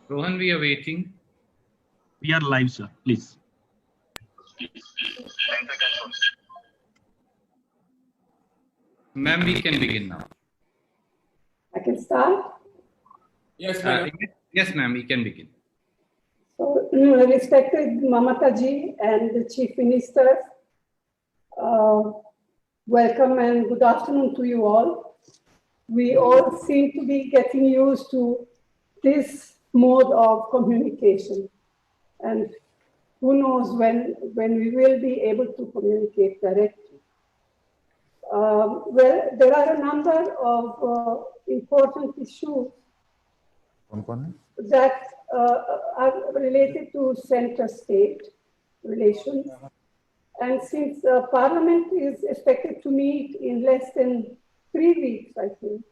Rohan, we are waiting. We are live, sir. Please. Ma'am, we can begin now. I can start. Yes, ma'am. Yes, ma'am, we can begin. So, respected Mamata ji and the Chief Minister, welcome and good afternoon to you all. We all seem to be getting used to this mode of communication. And who knows when we will be able to communicate directly. Well, there are a number of important issues that are related to center-state relations. And since Parliament is expected to meet in less than 3 weeks, I think,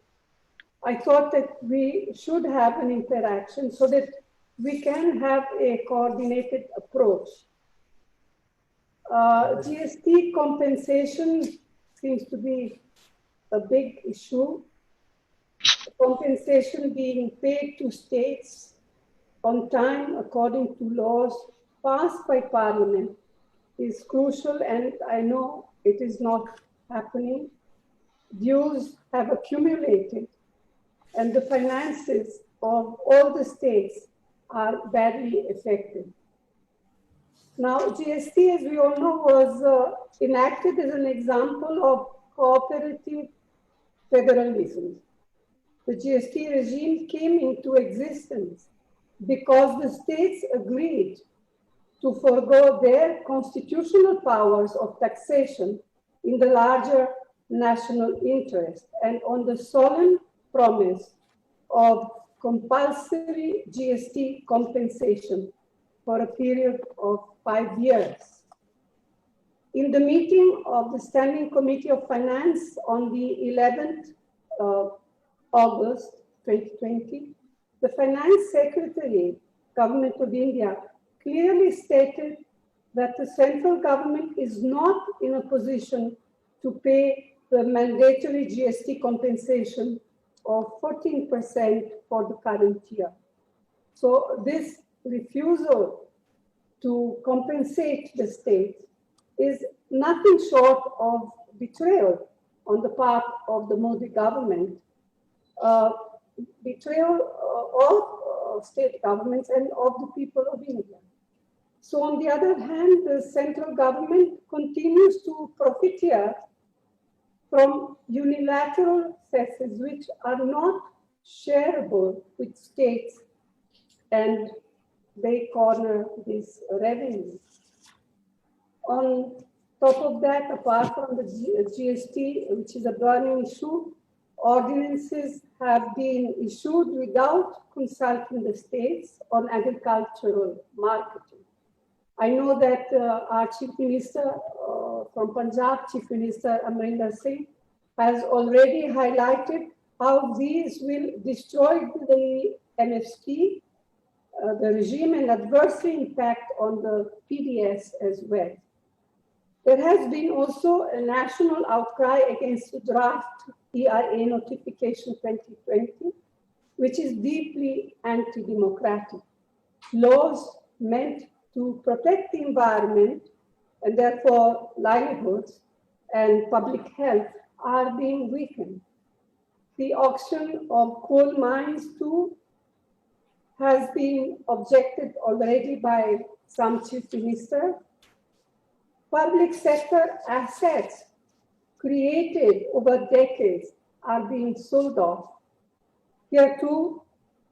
I thought that we should have an interaction so that we can have a coordinated approach. GST compensation seems to be a big issue. Compensation being paid to states on time according to laws passed by Parliament is crucial, and I know it is not happening. Dues have accumulated and the finances of all the states are badly affected. Now, GST, as we all know, was enacted as an example of cooperative federalism. The GST regime came into existence because the states agreed to forego their constitutional powers of taxation in the larger national interest and on the solemn promise of compulsory GST compensation for a period of 5 years. In the meeting of the Standing Committee of Finance on the 11th August 2020, the Finance Secretary, Government of India, clearly stated that the central government is not in a position to pay the mandatory GST compensation of 14% for the current year. So this refusal to compensate the state is nothing short of betrayal on the part of the Modi government, betrayal of state governments and of the people of India. So on the other hand, the central government continues to profiteer from unilateral cesses which are not shareable with states, and they corner this revenue. On top of that, apart from the GST, which is a burning issue, ordinances have been issued without consulting the states on agricultural marketing. I know that our Chief Minister from Punjab, Chief Minister Amrinder Singh, has already highlighted how these will destroy the MSP, the regime, and adversely impact on the PDS as well. There has been also a national outcry against the draft ERA notification 2020, which is deeply anti-democratic. Laws meant to protect the environment and therefore livelihoods and public health are being weakened. The auction of coal mines too has been objected already by some chief ministers. Public sector assets created over decades are being sold off. Here too,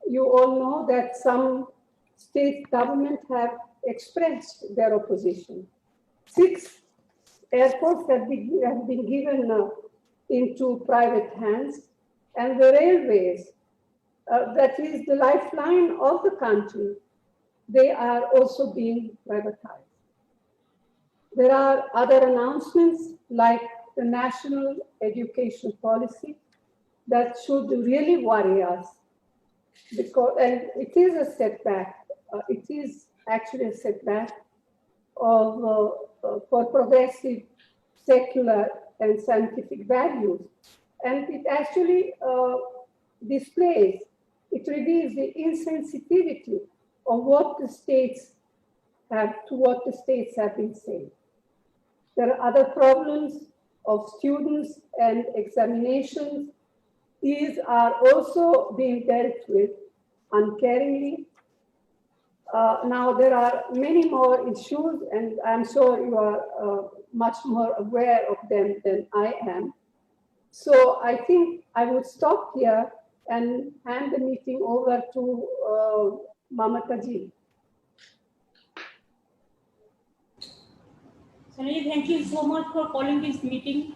you all know that some state governments have expressed their opposition. 6 airports have been given into private hands, and the railways, that is the lifeline of the country, they are also being privatized. There are other announcements like the national education policy that should really worry us, because, and it is a setback. It is actually a setback of for progressive, secular, and scientific values, and it actually displays, it reveals the insensitivity of what the states have been saying. There are other problems of students and examinations. These are also being dealt with uncaringly. Now, there are many more issues, and I'm sure you are much more aware of them than I am. So I think I would stop here and hand the meeting over to Mamata ji. Sanjay, thank you so much for calling this meeting,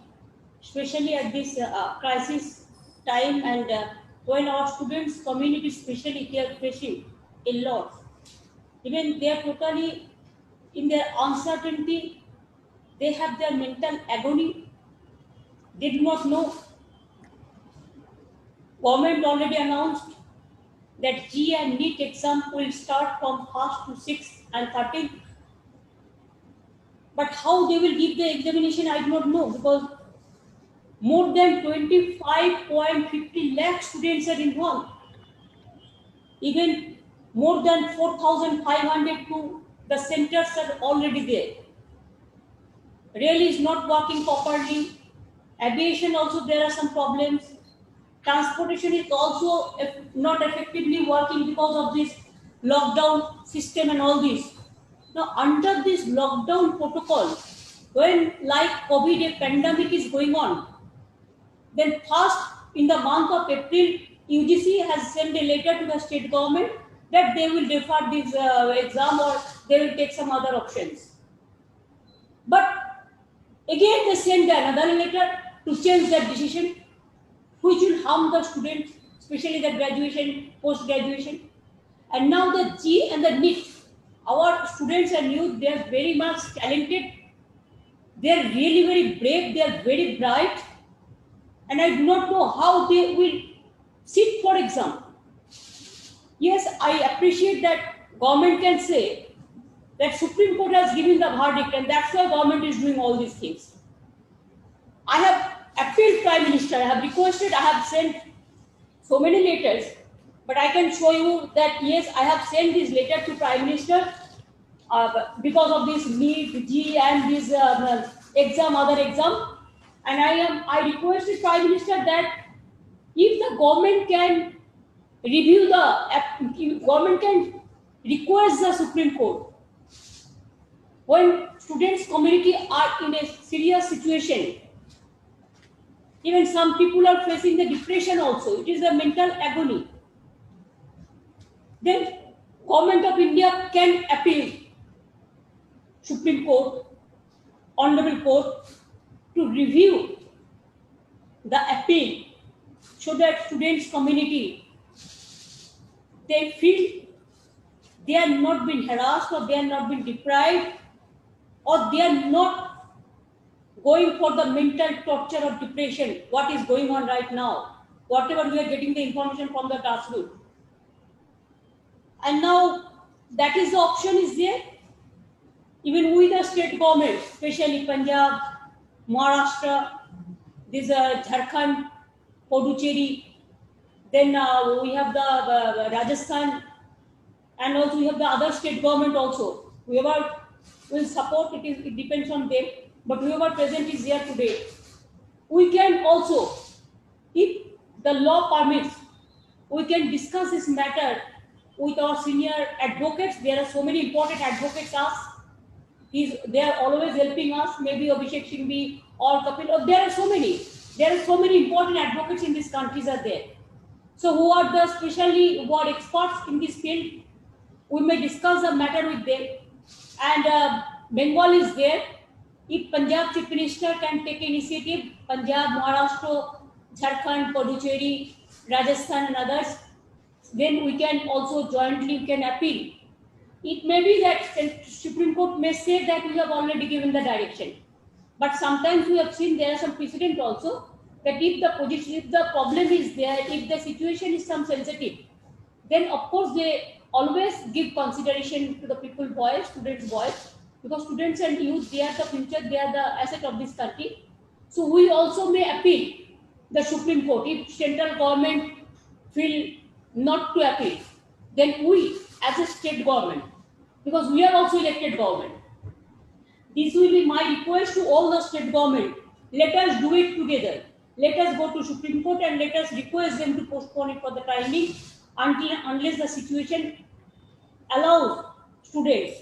especially at this crisis time, and when our students community, especially, they are facing a lot. Even they are totally in their uncertainty. They have their mental agony. They do not know. Government already announced that G and NEET exam will start from 1st to 6th and 13th. But how they will give the examination, I do not know, because more than 25.50 lakh students are involved. Even more than 4,500 to the centers are already there. Rail is not working properly. Aviation also, there are some problems. Transportation is also not effectively working because of this lockdown system and all this. Now, under this lockdown protocol, when like COVID, a pandemic is going on, then first in the month of April, UGC has sent a letter to the state government that they will defer this exam or they will take some other options. But again, they sent another letter to change that decision, which will harm the students, especially the graduation, post-graduation. And now the G and the NEET, our students and youth, they are very much talented. They are really very brave. They are very bright. And I do not know how they will sit for exam. Yes, I appreciate that government can say that Supreme Court has given the verdict and that's why government is doing all these things. I have appealed Prime Minister, I have requested, I have sent so many letters, but I can show you that yes, I have sent this letter to Prime Minister because of this NEET, G and this exam, other exam, and I requested Prime Minister that if the government can review government can request the Supreme Court when students community are in a serious situation. Even some people are facing the depression also. It is a mental agony. Then Government of India can appeal Supreme Court, Honorable Court to review the appeal so that students community, they feel they are not being harassed or they are not being deprived or they are not going for the mental torture of depression, what is going on right now, whatever we are getting the information from the grassroots. And now that is the option is there. Even with the state government, especially Punjab, Maharashtra, this Jharkhand, Puducherry, then we have the Rajasthan, and also we have the other state government also. Whoever will support it depends on them. But whoever present is here today, we can also, if the law permits, we can discuss this matter with our senior advocates. There are so many important advocates they are always helping us, maybe Abhishek Singhvi or Kapil, or there are so many important advocates in this countries are there. So who are experts in this field, we may discuss the matter with them. And Bengal is there. If Punjab Chief Minister can take initiative, Punjab, Maharashtra, Jharkhand, Puducherry, Rajasthan and others, then we can also jointly appeal It may be that Supreme Court may say that we have already given the direction. But sometimes we have seen there are some precedent also that if the position, if the problem is there, if the situation is some sensitive, then of course they always give consideration to the people's voice, students' voice, because students and youth, they are the future, they are the asset of this country. So we also may appeal the Supreme Court. If central government feel not to appeal, then we as a state government, because we are also elected government, this will be my request to all the state government. Let us do it together. Let us go to Supreme Court and let us request them to postpone it for the time being unless the situation allows students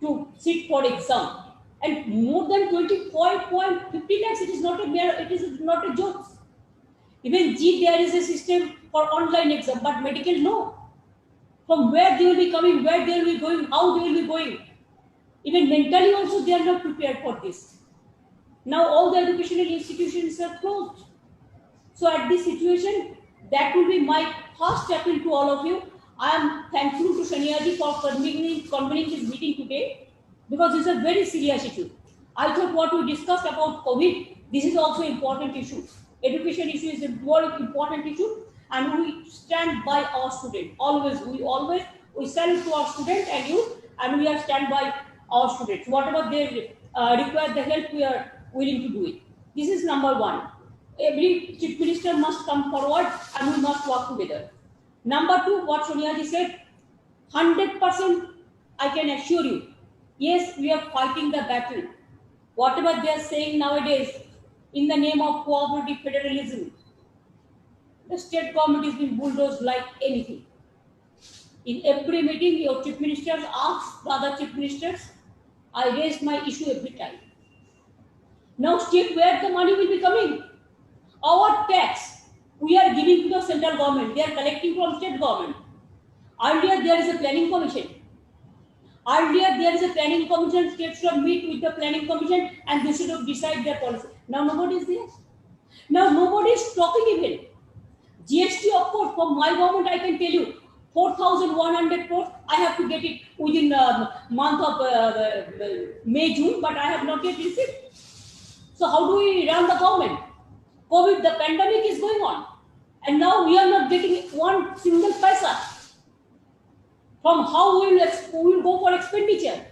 to sit for exam. And more than 25.50 lakhs, it is not a joke. Even G, there is a system for online exam, but medical, no. From where they will be coming, where they will be going, how they will be going. Even mentally also, they are not prepared for this. Now all the educational institutions are closed. So at this situation, that will be my first appeal to all of you. I am thankful to Shaniaji for convening this meeting today, because it's a very serious issue. I thought what we discussed about COVID, this is also important issue. Education issue is a very important issue, and we stand by our students. We salute to our students and youth, and we are stand by our students. Whatever they require the help, we are willing to do it. This is number one. Every chief minister must come forward and we must work together. Number two, what Soniaji said, 100% I can assure you, yes, we are fighting the battle. Whatever they are saying nowadays in the name of cooperative federalism, the state government is being bulldozed like anything. In every meeting, your chief ministers ask the other chief ministers, I raise my issue every time. Now state, where the money will be coming? Our tax, we are giving to the central government. They are collecting from state government. Earlier, there is a planning commission. States should meet with the planning commission and they should decide their policy. Now nobody is there. Now nobody is talking even. GST, of course, from my government, I can tell you, 4,100 crores, I have to get it within month of May, June, but I have not yet received. So how do we run the government? COVID, the pandemic is going on. And now we are not getting one single paisa. From how we will go for expenditure.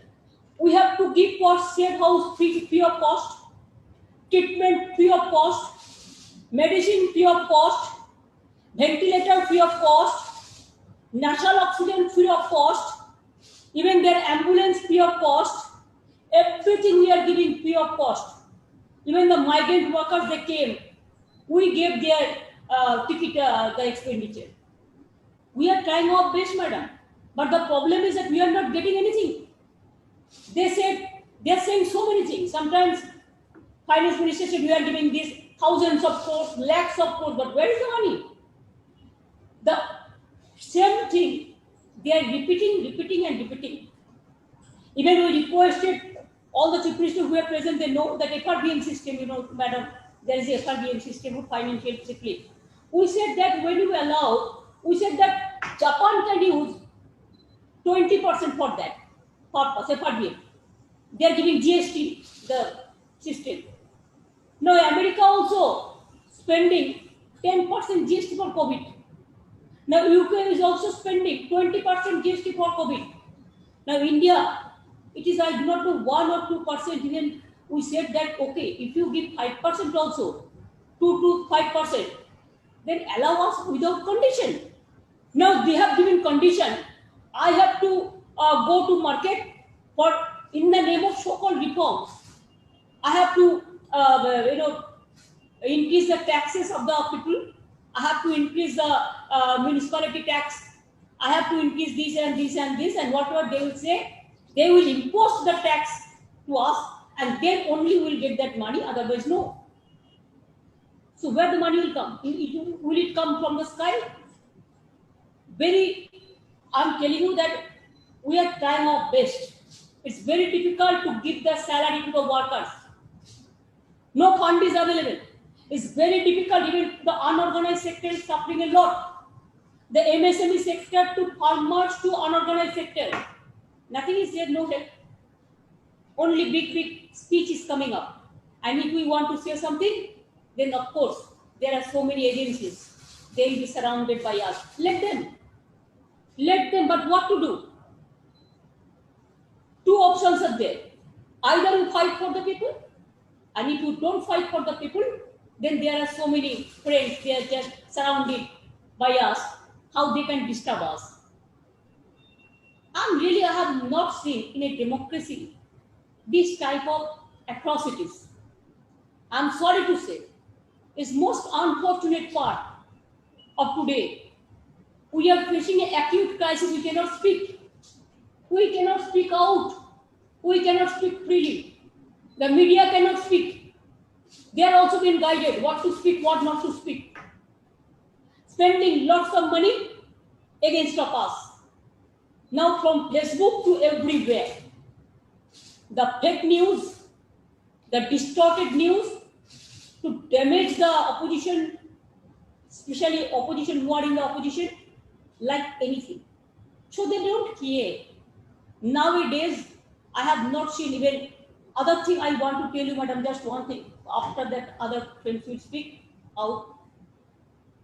We have to give for state house free of cost, treatment free of cost, medicine free of cost, ventilator free of cost, nasal oxygen free of cost, even their ambulance free of cost. Everything we are giving free of cost. Even the migrant workers, they came. We gave their ticket, the expenditure. We are trying our best, madam. But the problem is that we are not getting anything. They are saying so many things. Sometimes finance minister said we are giving this thousands of crores, lakhs of crores, but where is the money? The same thing, they are repeating. Even we requested all the chief ministers who are present, they know that FRBM system, madam, there is a FRBM system of financial discipline. We said that when you allow, we said that Japan can use 20% for that purpose, FRBM. They are giving GST, the system. Now America also spending 10% GST for COVID. Now UK is also spending 20% GST for COVID. Now India, it is, I do not know, 1 or 2%. Even we said that, okay, if you give 5% also, 2 to 5%, then allow us without condition. Now they have given condition. I have to go to market for, in the name of so-called reforms. I have to, increase the taxes of the people. I have to increase the municipality tax. I have to increase this and this and this, and whatever they will say, they will impose the tax to us, and then only we will get that money. Otherwise, no. So where the money will come? Will it come from the sky? I'm telling you that we are trying our best. It's very difficult to give the salary to the workers. No fund is available. It's very difficult. Even the unorganized sector is suffering a lot. The MSME sector to farmers to unorganized sector. Nothing is there, no help. Only big speech is coming up. And if we want to say something, then of course, there are so many agencies. They will be surrounded by us. Let them. Let them, but what to do? Two options are there. Either you fight for the people, and if you don't fight for the people, then there are so many friends, they are just surrounded by us, how they can disturb us. I have not seen in a democracy this type of atrocities. I'm sorry to say, it's most unfortunate part of today. We are facing an acute crisis, we cannot speak. We cannot speak out. We cannot speak freely. The media cannot speak. They are also being guided what to speak, what not to speak. Spending lots of money against of us. Now from Facebook to everywhere. The fake news, the distorted news to damage the opposition, especially opposition who are in the opposition, like anything. So they don't care. Nowadays, I have not seen even other thing I want to tell you, madam, just one thing. After that, other friends will speak out.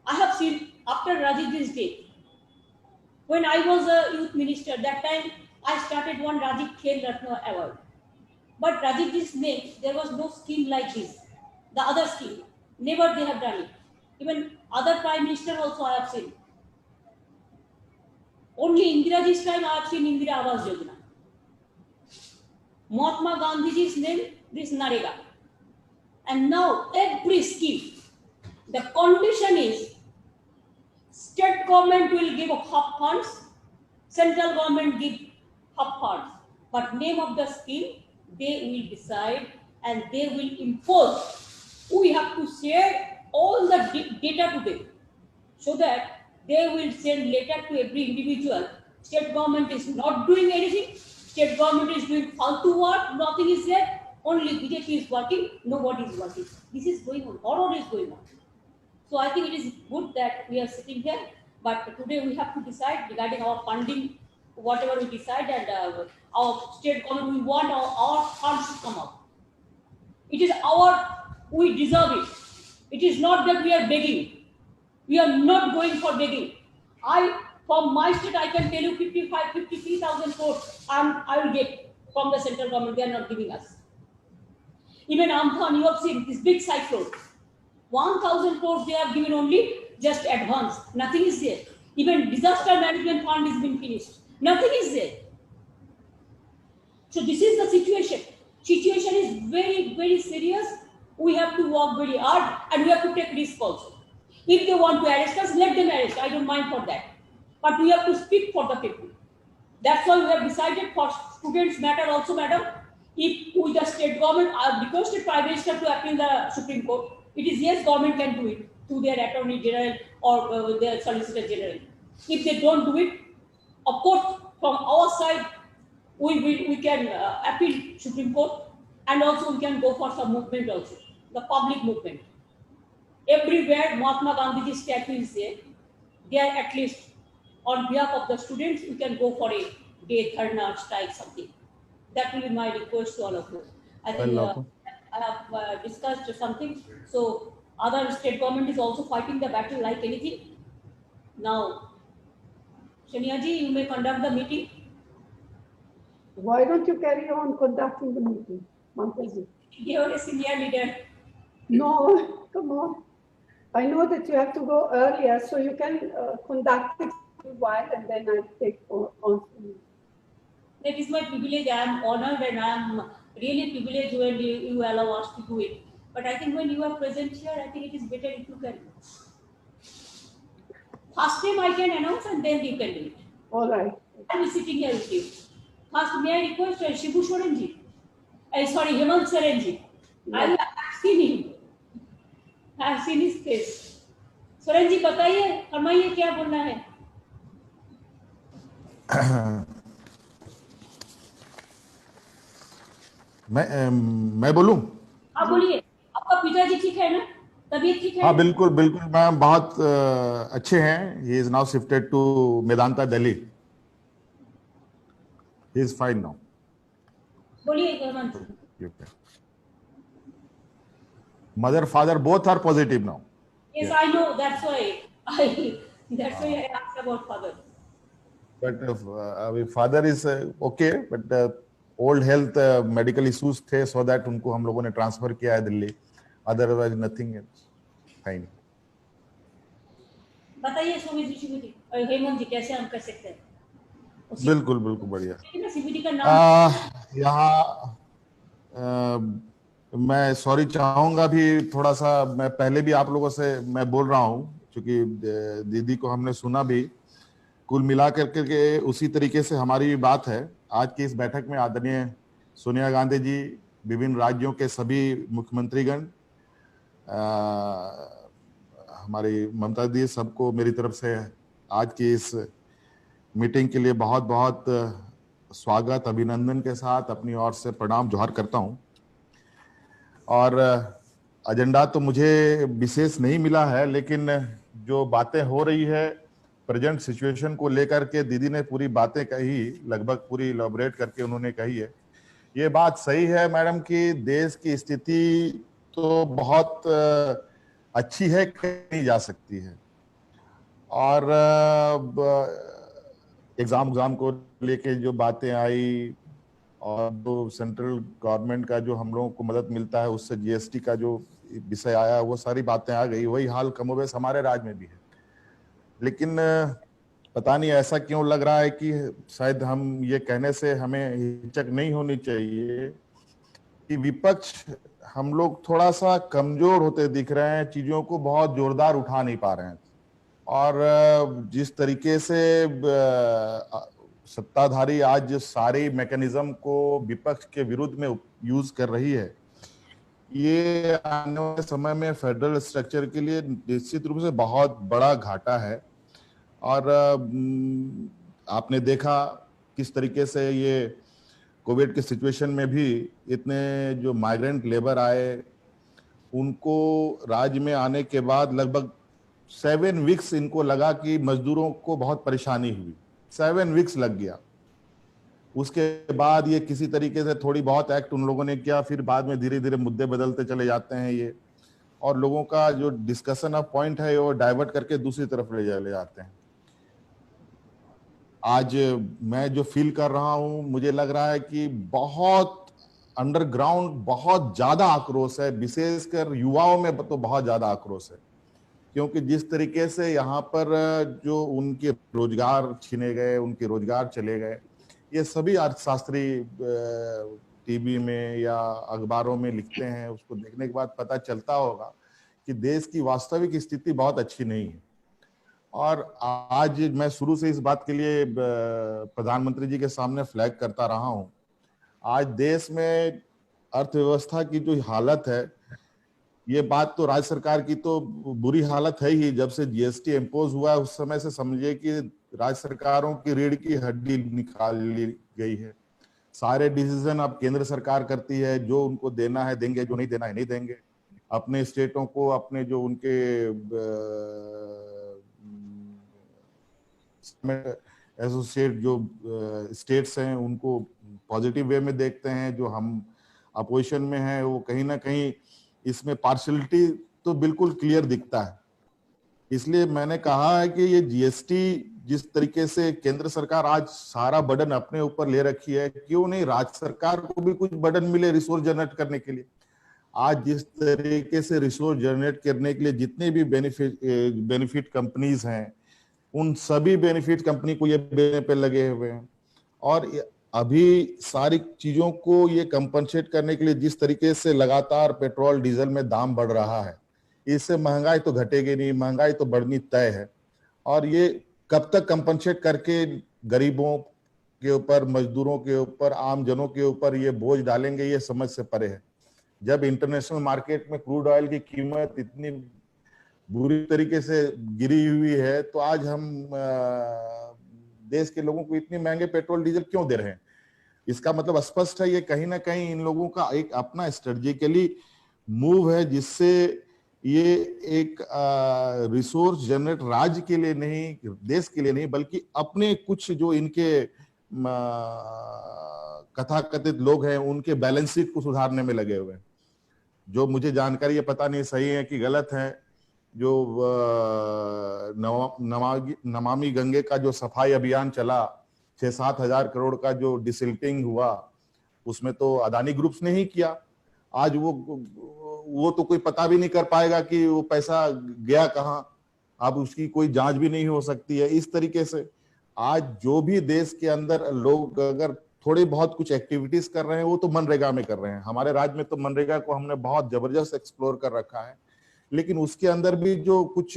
I have seen after Rajiv's death, when I was a youth minister, that time I started one Rajiv Khel Ratna award. But Rajiv's name, there was no scheme like this. The other scheme, never they have done it. Even other prime minister also I have seen. Only Indiraji's time I have seen Indira Awas Yojana. Mahatma Gandhiji's name, this Narega. And now every scheme, the condition is state government will give half funds, central government give half funds. But name of the scheme, they will decide and they will impose. We have to share all the data to them so that they will send letter to every individual. State government is not doing anything. State government is doing faltu work. Nothing is there. Only BJP is working. Nobody is working. This is going on. Horror is going on. So I think it is good that we are sitting here. But today we have to decide regarding our funding, whatever we decide, and our state government, we want our funds to come up. It is we deserve it. It is not that we are begging. We are not going for begging. From my state, I can tell you 53,000 crores I will get from the central government. They are not giving us. Even Amphan, you have seen this big cyclone. 1,000 crores they have given only just advance. Nothing is there. Even disaster management fund is being finished. Nothing is there. So this is the situation. Situation is very, very serious. We have to work very hard and we have to take risk also. If they want to arrest us, let them arrest. I don't mind for that. But we have to speak for the people. That's why we have decided for students matter also, madam. If with the state government, I have requested Prime Minister to appeal the Supreme Court. It is yes, government can do it through their Attorney General or their Solicitor General. If they don't do it, of course, from our side, we can appeal Supreme Court, and also we can go for some movement also, the public movement. Everywhere Mahatma Gandhi's statue is there, there at least on behalf of the students, we can go for a day, dharna, strike, something. That will be my request to all of you. I think I have discussed something. So other state government is also fighting the battle like anything. Now, Shaniaji, you may conduct the meeting. Why don't you carry on conducting the meeting, Mamtaji? You are a senior leader. No, come on. I know that you have to go earlier, so you can conduct it for a while and then I'll take on. That is my privilege. I am honored and I am really privileged when you allow us to do it. But I think when you are present here, I think it is better if you can. First time I can announce and then you can do it. All right. I will be sitting here with you. First, may I request Shibu Sorenji? Sorry, Hemant Sorenji. I have seen him. I have seen his face. Sorenji, बताइए, फरमाइए क्या बोलना है? मैं बोलूं? आप बोलिए. आपका पिताजी ठीक है ना? तबीयत ठीक है? हाँ बिल्कुल बिल्कुल मैम बहुत अच्छे हैं. He is now shifted to Medanta, Delhi. he is fine now. बोलिए Hemant. Okay. Mother, father, both are positive now. Yes, I know. That's why I asked about father. But father is okay, but old health medical issues थे, so that उनको हम लोगों ने transfer किया है Delhi. Otherwise nothing else. Fine. बताइए सुमित जी और हेमंत जी कैसे हम कर सकते हैं? बिल्कुल बिल्कुल बढ़िया. सीबीडी का नाम यहाँ मैं सॉरी चाहूंगा भी थोड़ा सा. मैं पहले भी आप लोगों से मैं बोल रहा हूँ, क्योंकि दीदी को हमने सुना भी. कुल मिला करके के उसी तरीके से हमारी भी बात है. आज की इस बैठक में आदरणीय सोनिया गांधी जी, विभिन्न राज्यों के सभी मुख्यमंत्रीगण, हमारी ममता दी, सबको मेरी तरफ से आज की इस मीटिंग के लिए बहुत बहुत स्वागत, अभिनंदन के साथ अपनी ओर से प्रणाम जोहार करता हूं. और एजेंडा तो मुझे विशेष नहीं मिला है, लेकिन जो बातें हो रही है प्रेजेंट सिचुएशन को लेकर के, दीदी ने पूरी बातें कही, लगभग पूरी इलैबोरेट करके उन्होंने कही है. ये बात सही है मैडम कि देश की स्थिति तो बहुत अच्छी है, कहीं जा सकती है. और एग्जाम को लेके जो बातें आई और जो सेंट्रल गवर्नमेंट का जो हम लोगों को मदद मिलता है उससे जीएसटी का जो विषय आया, वो सारी बातें आ गई. वही हाल कमोबेश हमारे राज्य में भी है. लेकिन पता नहीं ऐसा क्यों लग रहा है कि शायद हम ये कहने से हमें हिचक नहीं होनी चाहिए कि विपक्ष हम लोग थोड़ा सा कमजोर होते दिख रहे हैं, चीजों को बहुत जोरदार उठा नहीं पा रहे हैं. और जिस तरीके से सत्ताधारी आज सारे मैकेनिज्म को विपक्ष के विरुद्ध में यूज कर रही है, ये आने वाले समय में फेडरल स्ट्रक्चर के लिए निश्चित रूप से बहुत बड़ा घाटा है. और आपने देखा किस तरीके से ये कोविड के सिचुएशन में भी इतने जो माइग्रेंट लेबर आए, उनको राज्य में आने के बाद लगभग 7 वीक्स इनको लगा कि मजदूरों को बहुत परेशानी हुई. 7 वीक्स लग गया. उसके बाद ये किसी तरीके से थोड़ी बहुत एक्ट उन लोगों ने किया, फिर बाद में धीरे धीरे मुद्दे बदलते चले जाते हैं ये, और लोगों का जो डिस्कशन ऑफ पॉइंट है वो डाइवर्ट करके दूसरी तरफ ले जाते हैं. आज मैं जो फील कर रहा हूं, मुझे लग रहा है कि बहुत अंडरग्राउंड बहुत ज्यादा आक्रोश है, विशेषकर युवाओं में तो बहुत ज्यादा आक्रोश है. क्योंकि जिस तरीके से यहाँ पर जो उनके रोजगार छीने गए, उनके रोजगार चले गए, ये सभी अर्थशास्त्री टीवी में या अखबारों में लिखते हैं. उसको देखने के बाद पता चलता होगा कि देश की वास्तविक स्थिति बहुत अच्छी नहीं है. और आज मैं शुरू से इस बात के लिए प्रधानमंत्री जी के सामने फ्लैग करता रहा हूं. आज देश में अर्थव्यवस्था की जो हालत है, ये बात तो राज्य सरकार की तो बुरी हालत है ही. जब से जीएसटी इम्पोज हुआ है उस समय से समझिए कि राज्य सरकारों की रीढ़ की हड्डी निकाल ली गई है. सारे डिसीजन अब केंद्र सरकार करती है, जो उनको देना है देंगे, जो नहीं देना है नहीं देंगे. अपने स्टेटों को, अपने जो उनके एसोसिएट जो स्टेट्स हैं उनको पॉजिटिव वे में देखते हैं. जो हम अपोजिशन में हैं वो कहीं ना कहीं इसमें पार्शियलिटी तो बिल्कुल क्लियर दिखता है. इसलिए मैंने कहा है कि ये जीएसटी जिस तरीके से केंद्र सरकार आज सारा बर्डन अपने ऊपर ले रखी है, क्यों नहीं राज्य सरकार को भी कुछ बर्डन मिले रिसोर्स जनरेट करने के लिए. आज जिस तरीके से रिसोर्स जनरेट करने के लिए जितने भी बेनिफिट कंपनीज हैं, उन सभी बेनिफिट कंपनी को ये देने पे लगे हुए हैं. और अभी सारी चीजों को ये कंपनसेट करने के लिए जिस तरीके से लगातार पेट्रोल डीजल में दाम बढ़ रहा है, इससे महंगाई तो घटेगी नहीं, महंगाई तो बढ़नी तय है. और ये कब तक कंपनसेट करके गरीबों के ऊपर, मजदूरों के ऊपर, आम जनों के ऊपर ये बोझ डालेंगे, ये समझ से परे है. जब इंटरनेशनल मार्केट में क्रूड ऑयल की कीमत इतनी बुरी तरीके से गिरी हुई है, तो आज हम देश के लोगों को इतने महंगे पेट्रोल डीजल क्यों दे रहे हैं? इसका मतलब स्पष्ट है, ये कहीं ना कहीं इन लोगों का एक अपना स्ट्रेटेजिकली मूव है, जिससे ये एक रिसोर्स जनरेट राज्य के लिए नहीं, देश के लिए नहीं, बल्कि अपने कुछ जो इनके कथाकथित लोग हैं उनके बैलेंस शीट को सुधारने में लगे हुए हैं। जो मुझे जानकारी है, पता नहीं सही है कि गलत है, जो नमामि गंगे का जो सफाई अभियान चला, 6-7 हजार करोड़ का जो डिसिल्टिंग हुआ, उसमें तो अदानी ग्रुप्स ने ही किया। आज वो तो कोई पता भी नहीं कर पाएगा कि वो पैसा गया कहाँ, अब उसकी कोई जांच भी नहीं हो सकती है। इस तरीके से आज जो भी देश के अंदर लोग अगर थोड़ी बहुत कुछ एक्टिविटीज कर रहे हैं, वो तो मनरेगा में कर रहे हैं। हमारे राज्य में तो मनरेगा को हमने बहुत जबरदस्त एक्सप्लोर कर रखा है, लेकिन उसके अंदर भी जो कुछ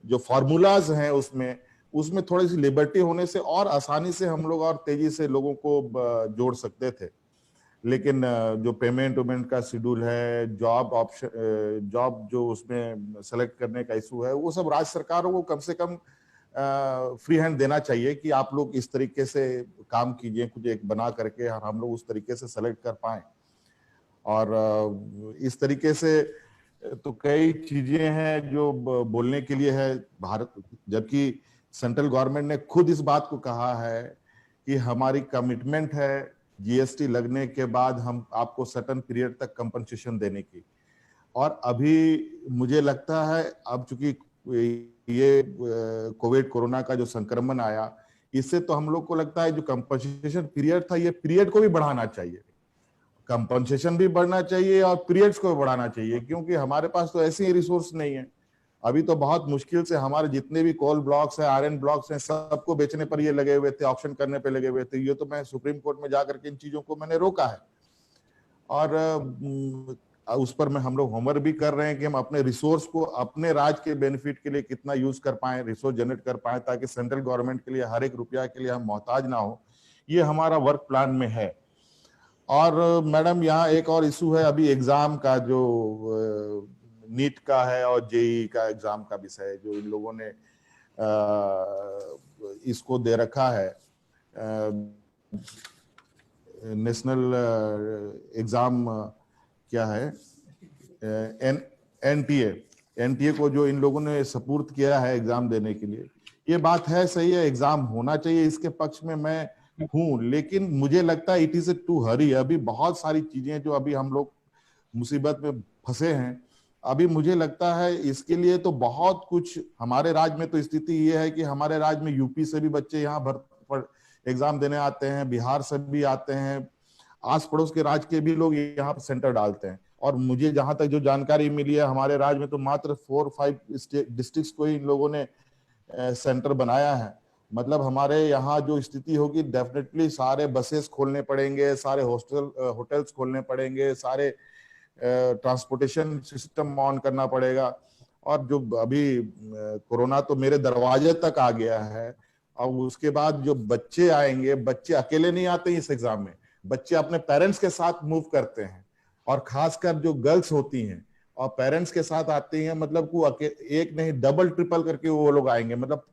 जो फॉर्मूलाज हैं उसमें थोड़ी सी लिबर्टी होने से और आसानी से हम लोग और तेजी से लोगों को जोड़ सकते थे। लेकिन जो पेमेंट का शेड्यूल है, जॉब जो उसमें सेलेक्ट करने का इशू है, वो सब राज्य सरकारों को कम से कम फ्री हैंड देना चाहिए कि आप लोग इस तरीके से काम कीजिए, कुछ एक बना करके और हम लोग उस तरीके से सेलेक्ट कर पाए। और इस तरीके से तो कई चीजें हैं जो बोलने के लिए है भारत, जबकि सेंट्रल गवर्नमेंट ने खुद इस बात को कहा है कि हमारी कमिटमेंट है जीएसटी लगने के बाद हम आपको सर्टेन पीरियड तक कंपनसेशन देने की। और अभी मुझे लगता है अब चूंकि ये कोरोना का जो संक्रमण आया, इससे तो हम लोग को लगता है जो कंपनसेशन पीरियड था, ये पीरियड को भी बढ़ाना चाहिए, कंपनसेशन भी बढ़ना चाहिए और पीरियड्स को भी बढ़ाना चाहिए, क्योंकि हमारे पास तो ऐसे ही रिसोर्स नहीं है। अभी तो बहुत मुश्किल से हमारे जितने भी कोल ब्लॉक्स हैं, आयरन ब्लॉक्स हैं, सबको बेचने पर ये लगे हुए थे, ऑप्शन करने पे लगे हुए थे। ये तो मैं सुप्रीम कोर्ट में जाकर के इन चीजों को मैंने रोका है, और उस पर हम लोग होमवर्क भी कर रहे हैं कि हम अपने रिसोर्स को अपने राज्य के बेनिफिट के लिए कितना यूज कर पाए, रिसोर्स जनरेट कर पाए, ताकि सेंट्रल गवर्नमेंट के लिए हर एक रुपया के लिए हम मोहताज ना हो। ये हमारा वर्क प्लान में है। और मैडम यहाँ एक और इशू है, अभी एग्जाम का जो नीट का है और जेई का एग्जाम का विषय जो इन लोगों ने इसको दे रखा है, नेशनल एग्जाम क्या है, एनटीए को जो इन लोगों ने सपुर्द किया है एग्जाम देने के लिए, ये बात है सही है, एग्जाम होना चाहिए, इसके पक्ष में मैं हूं। लेकिन मुझे लगता है इट इज टू हरी। अभी बहुत सारी चीजें जो अभी हम लोग मुसीबत में फंसे हैं, अभी मुझे लगता है इसके लिए तो बहुत कुछ हमारे राज्य में तो स्थिति ये है कि हमारे राज्य में यूपी से भी बच्चे यहाँ एग्जाम देने आते हैं, बिहार से भी आते हैं, आस पड़ोस के राज्य के भी लोग यहाँ पर सेंटर डालते हैं। और मुझे जहां तक जो जानकारी मिली है, हमारे राज्य में तो मात्र 4-5 डिस्ट्रिक्ट्स को ही इन लोगों ने सेंटर बनाया है। मतलब हमारे यहाँ जो स्थिति होगी, डेफिनेटली सारे बसेस खोलने पड़ेंगे, सारे होटल्स खोलने पड़ेंगे, सारे ट्रांसपोर्टेशन सिस्टम ऑन करना पड़ेगा। और जो अभी कोरोना तो मेरे दरवाजे तक आ गया है, और उसके बाद जो बच्चे आएंगे, बच्चे अकेले नहीं आते इस एग्जाम में, बच्चे अपने पेरेंट्स के साथ मूव करते हैं, और खासकर जो गर्ल्स होती हैं और पेरेंट्स के साथ आती हैं, मतलब को एक नहीं डबल ट्रिपल करके वो लोग आएंगे, मतलब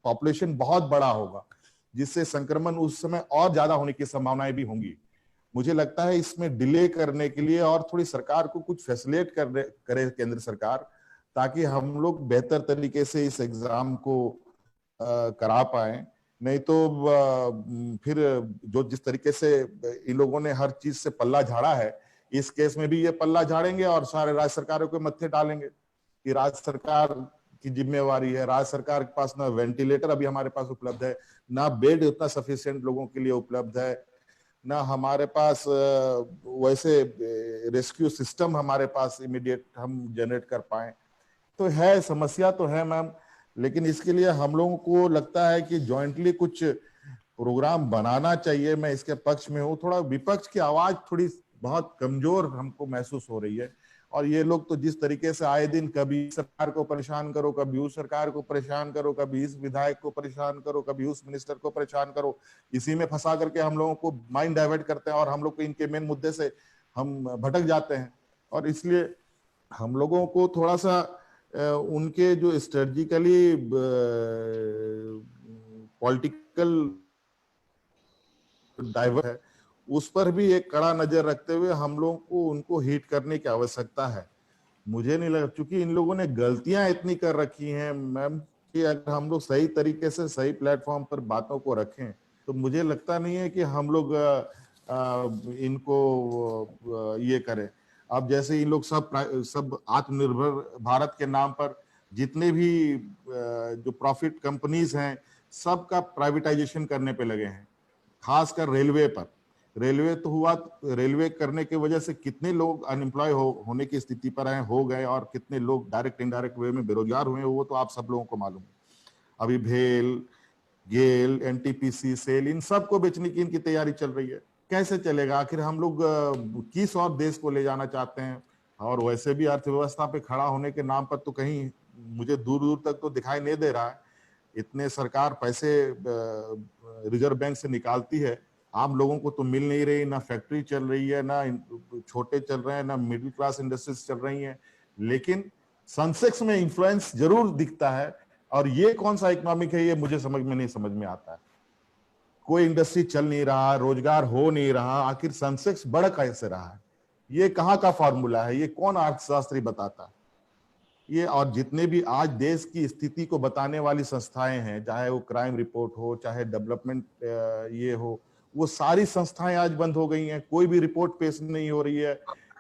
पॉपुलेशन बहुत बड़ा होगा, जिससे संक्रमण उस समय और ज्यादा होने की संभावनाएं भी होंगी। मुझे लगता है इसमें डिले करने के लिए और थोड़ी सरकार को कुछ फैसिलिटेट करे केंद्र सरकार, ताकि हम लोग बेहतर तरीके से इस एग्जाम को करा पाए। नहीं तो फिर जो जिस तरीके से इन लोगों ने हर चीज से पल्ला झाड़ा है, इस केस में भी ये पल्ला झाड़ेंगे और सारे राज्य सरकारों के मत्थे डालेंगे कि राज्य सरकार की जिम्मेवारी है। राज्य सरकार के पास ना वेंटिलेटर अभी हमारे पास उपलब्ध है, ना बेड उतना सफिशिएंट लोगों के लिए उपलब्ध है, ना हमारे पास वैसे रेस्क्यू सिस्टम हमारे पास इमीडिएट हम जनरेट कर पाए। तो है, समस्या तो है मैम, लेकिन इसके लिए हम लोगों को लगता है कि जॉइंटली कुछ प्रोग्राम बनाना चाहिए। मैं इसके पक्ष में हूँ। थोड़ा विपक्ष की आवाज थोड़ी बहुत कमजोर हमको महसूस हो रही है, और ये लोग तो जिस तरीके से आए दिन कभी सरकार को परेशान करो, कभी उस सरकार को परेशान करो, कभी इस विधायक को परेशान करो, कभी उस मिनिस्टर को परेशान करो, इसी में फंसा करके हम लोगों को माइंड डाइवर्ट करते हैं और हम लोग को इनके मेन मुद्दे से हम भटक जाते हैं। और इसलिए हम लोगों को थोड़ा सा उनके जो स्ट्रेटजिकली पॉलिटिकल डाइवर्ट है, उस पर भी एक कड़ा नजर रखते हुए हम लोगों को उनको हिट करने की आवश्यकता है। मुझे नहीं लगा, क्योंकि इन लोगों ने गलतियां इतनी कर रखी हैं मैम कि अगर हम लोग सही तरीके से सही प्लेटफॉर्म पर बातों को रखें तो मुझे लगता नहीं है कि हम लोग इनको ये करें। अब जैसे इन लोग सब आत्मनिर्भर भारत के नाम पर जितने भी जो प्रॉफिट कंपनीज हैं सबका प्राइवेटाइजेशन करने पे लगे हैं, खासकर रेलवे पर। रेलवे तो हुआ, रेलवे करने की वजह से कितने लोग अनएम्प्लॉय होने की स्थिति पर आए, हो गए, और कितने लोग डायरेक्ट इनडायरेक्ट वे में बेरोजगार हुए, वो तो आप सब लोगों को मालूम है। अभी भेल, गेल, एनटीपीसी, सेल, इन सबको बेचने की इनकी तैयारी चल रही है। कैसे चलेगा? आखिर हम लोग किस और देश को ले जाना चाहते हैं? और वैसे भी अर्थव्यवस्था पे खड़ा होने के नाम पर तो कहीं मुझे दूर दूर तक तो दिखाई नहीं दे रहा है। इतने सरकार पैसे रिजर्व बैंक से निकालती है, आम लोगों को तो मिल नहीं रही, ना फैक्ट्री चल रही है, ना छोटे चल रहे हैं, ना मिडिल क्लास इंडस्ट्रीज चल रही हैं, लेकिन सेंसेक्स में इन्फ्लुएंस जरूर दिखता है। और ये कौन सा इकोनॉमिक है, ये मुझे समझ में आता है। कोई इंडस्ट्री चल नहीं रहा, रोजगार हो नहीं रहा, आखिर सेंसेक्स बढ़ कैसे रहा है? ये कहाँ का फॉर्मूला है? ये कौन अर्थशास्त्री बताता है ये? और जितने भी आज देश की स्थिति को बताने वाली संस्थाएं हैं, चाहे वो क्राइम रिपोर्ट हो, चाहे डेवलपमेंट ये हो, वो सारी संस्थाएं आज बंद हो गई हैं। कोई भी रिपोर्ट पेश नहीं हो रही है।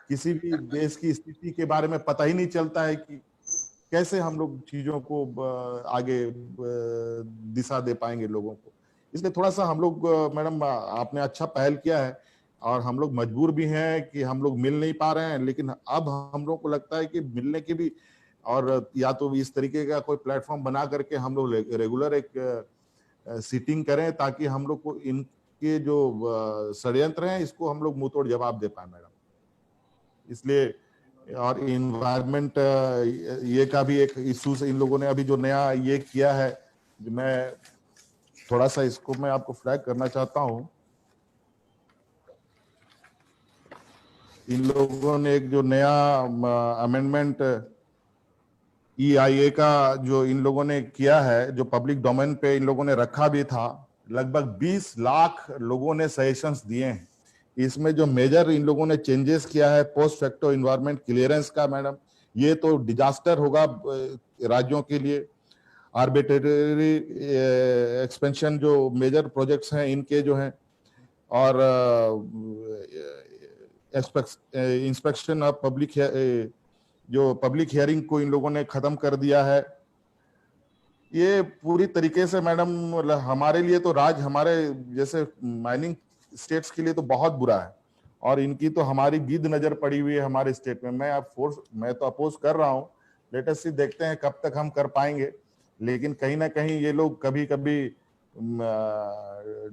किसी भी देश की स्थिति के बारे में पता ही नहीं चलता है कि कैसे हम लोग चीजों को आगे दिशा दे पाएंगे लोगों को। इसलिए थोड़ा सा हम लोग, मैडम आपने अच्छा पहल किया है, और हम लोग मजबूर भी हैं कि हम लोग मिल नहीं पा रहे हैं, लेकिन अब हम लोग को लगता है कि मिलने की भी, और या तो इस तरीके का कोई प्लेटफॉर्म बना करके हम लोग रेगुलर एक सीटिंग करें, ताकि हम लोग को इनके जो षड्यंत्र हैं इसको हम लोग मुंह तोड़ जवाब दे पाए मैडम। इसलिए, और इन्वायरमेंट ये का भी एक इशू इन लोगों ने अभी जो नया ये किया है, मैं थोड़ा सा इसको मैं आपको फ्लैग करना चाहता हूं। इन लोगों ने एक जो नया अमेंडमेंट EIA का जो इन लोगों ने किया है, जो पब्लिक डोमेन पे इन लोगों ने रखा भी था, लगभग 20 लाख लोगों ने सजेशंस दिए हैं। इसमें जो मेजर इन लोगों ने चेंजेस किया है, पोस्ट फैक्टो इन्वायरमेंट क्लियरेंस का, मैडम ये तो डिजास्टर होगा राज्यों के लिए। आर्बिट्रेरी एक्सपेंशन जो मेजर प्रोजेक्ट्स हैं इनके जो हैं, और इंस्पेक्शन ऑफ पब्लिक, जो पब्लिक हियरिंग को इन लोगों ने खत्म कर दिया है। ये पूरी तरीके से मैडम हमारे लिए तो हमारे जैसे माइनिंग स्टेट्स के लिए तो बहुत बुरा है, और इनकी तो हमारी गिद्ध नजर पड़ी हुई है हमारे स्टेट में। मैं तो अपोज कर रहा हूँ, लेट अस सी, देखते हैं कब तक हम कर पाएंगे। लेकिन कहीं ना कहीं ये लोग कभी कभी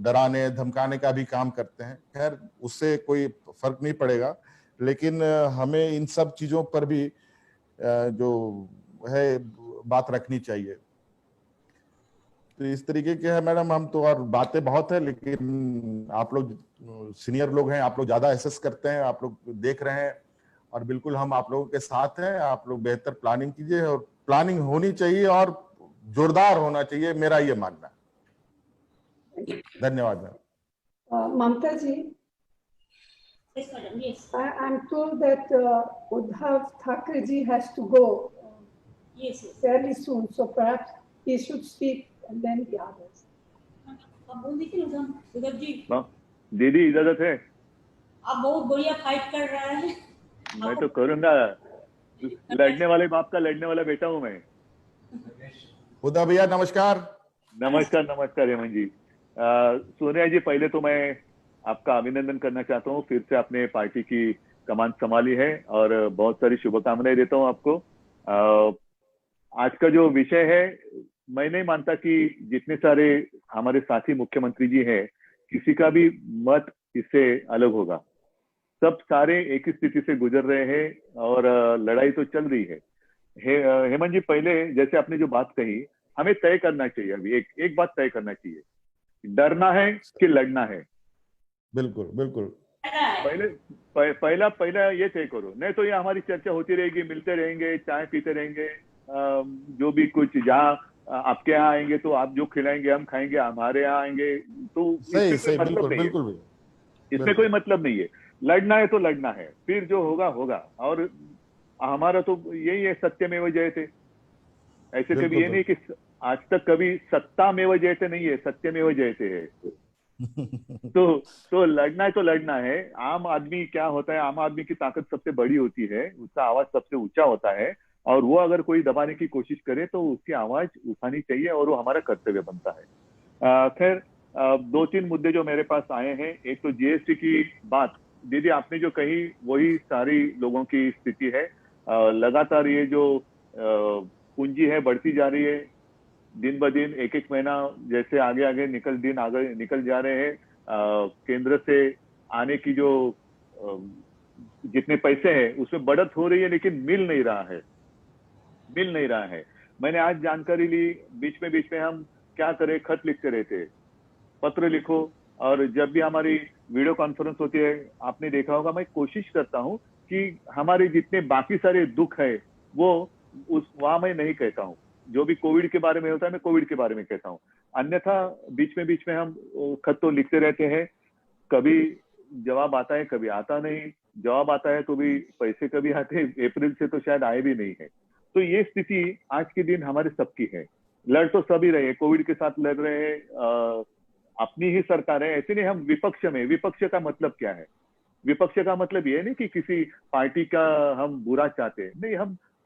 डराने धमकाने का भी काम करते हैं। खैर, उससे कोई फर्क नहीं पड़ेगा, लेकिन हमें इन सब चीजों पर भी जो है बात रखनी चाहिए। तो इस तरीके के है मैडम, हम तो, और बातें बहुत है, लेकिन आप लोग सीनियर लोग हैं, आप लोग ज्यादा एसेस करते हैं, आप लोग देख रहे हैं, और बिल्कुल हम आप लोगों के साथ हैं। आप लोग बेहतर प्लानिंग कीजिए, और प्लानिंग होनी चाहिए और जोरदार होना चाहिए, मेरा ये मानना है। धन्यवाद ma'am. Mamta ji, Yes, madam. Yes. I'm told that Uddhav Thackeray ji has to go Yes, yes. fairly soon, so perhaps he should speak and then the others. आप बोल दीजिए उद्धव जी। दीदी इजाजत है? आप बहुत बढ़िया फाइट कर रहे हैं। मैं तो करूंगा, लड़ने वाले बाप का लड़ने वाला बेटा हूं मैं। उद्धव भैया नमस्कार। नमस्कार नमस्कार हेमंत जी। सोनिया जी, पहले तो मैं आपका अभिनंदन करना चाहता हूँ, फिर से आपने पार्टी की कमान संभाली है, और बहुत सारी शुभकामनाएं देता हूँ आपको। आज का जो विषय है, मैं नहीं मानता कि जितने सारे हमारे साथी मुख्यमंत्री जी हैं, किसी का भी मत इससे अलग होगा। सब सारे एक ही स्थिति से गुजर रहे हैं, और लड़ाई तो चल रही है। हेमंत जी, पहले जैसे आपने जो बात कही, हमें तय करना चाहिए, अभी एक बात तय करना चाहिए, डरना है कि लड़ना है। बिल्कुल बिल्कुल। पहला ये तय करो, नहीं तो ये हमारी चर्चा होती रहेगी, मिलते रहेंगे, चाय पीते रहेंगे, जो भी कुछ, जहाँ आपके यहाँ आएंगे तो आप जो खिलाएंगे हम खाएंगे, हमारे यहाँ आएंगे तो सही बिल्कुल बिल्कुल। इसमें कोई मतलब नहीं है। लड़ना है तो लड़ना है, फिर जो होगा होगा। और हमारा तो यही है, सत्यमेव जयते। ऐसे कभी ये नहीं कि आज तक कभी सत्तामेव जयते नहीं है, सत्यमेव जयते है। तो लड़ना है तो लड़ना है। आम आदमी क्या होता है, आम आदमी की ताकत सबसे बड़ी होती है, उसका आवाज सबसे ऊंचा होता है, और वो अगर कोई दबाने की कोशिश करे तो उसकी आवाज उठानी चाहिए, और वो हमारा कर्तव्य बनता है। खैर, 2-3 मुद्दे जो मेरे पास आए हैं। एक तो जीएसटी की बात, दीदी आपने जो कही वही सारी लोगों की स्थिति है। लगातार ये जो पूंजी है बढ़ती जा रही है, दिन ब दिन, एक एक महीना जैसे आगे आगे निकल जा रहे हैं। केंद्र से आने की जो जितने पैसे हैं उसमें बढ़त हो रही है, लेकिन मिल नहीं रहा है। मैंने आज जानकारी ली, बीच में हम क्या करें, खत लिखते रहते, पत्र लिखो, और जब भी हमारी वीडियो कॉन्फ्रेंस होती है, आपने देखा होगा, मैं कोशिश करता हूं कि हमारे जितने बाकी सारे दुख है वो वहां मैं नहीं कहता हूं। जो भी कोविड के बारे में होता है मैं कोविड के बारे में कहता हूं, अन्यथा बीच में हम खत तो लिखते रहते हैं। कभी जवाब आता है, कभी आता नहीं। जवाब आता है तो भी पैसे कभी आते हैं, अप्रैल से तो शायद आए भी नहीं है। तो ये स्थिति आज के दिन हमारे सबकी है। लड़ तो सभी रहे, कोविड के साथ लड़ रहे हैं, अपनी ही सरकार है, ऐसे नहीं हम विपक्ष में। विपक्ष का मतलब क्या है? विपक्ष का मतलब ये नहीं कि किसी पार्टी का हम बुरा चाहते हैं, नहीं,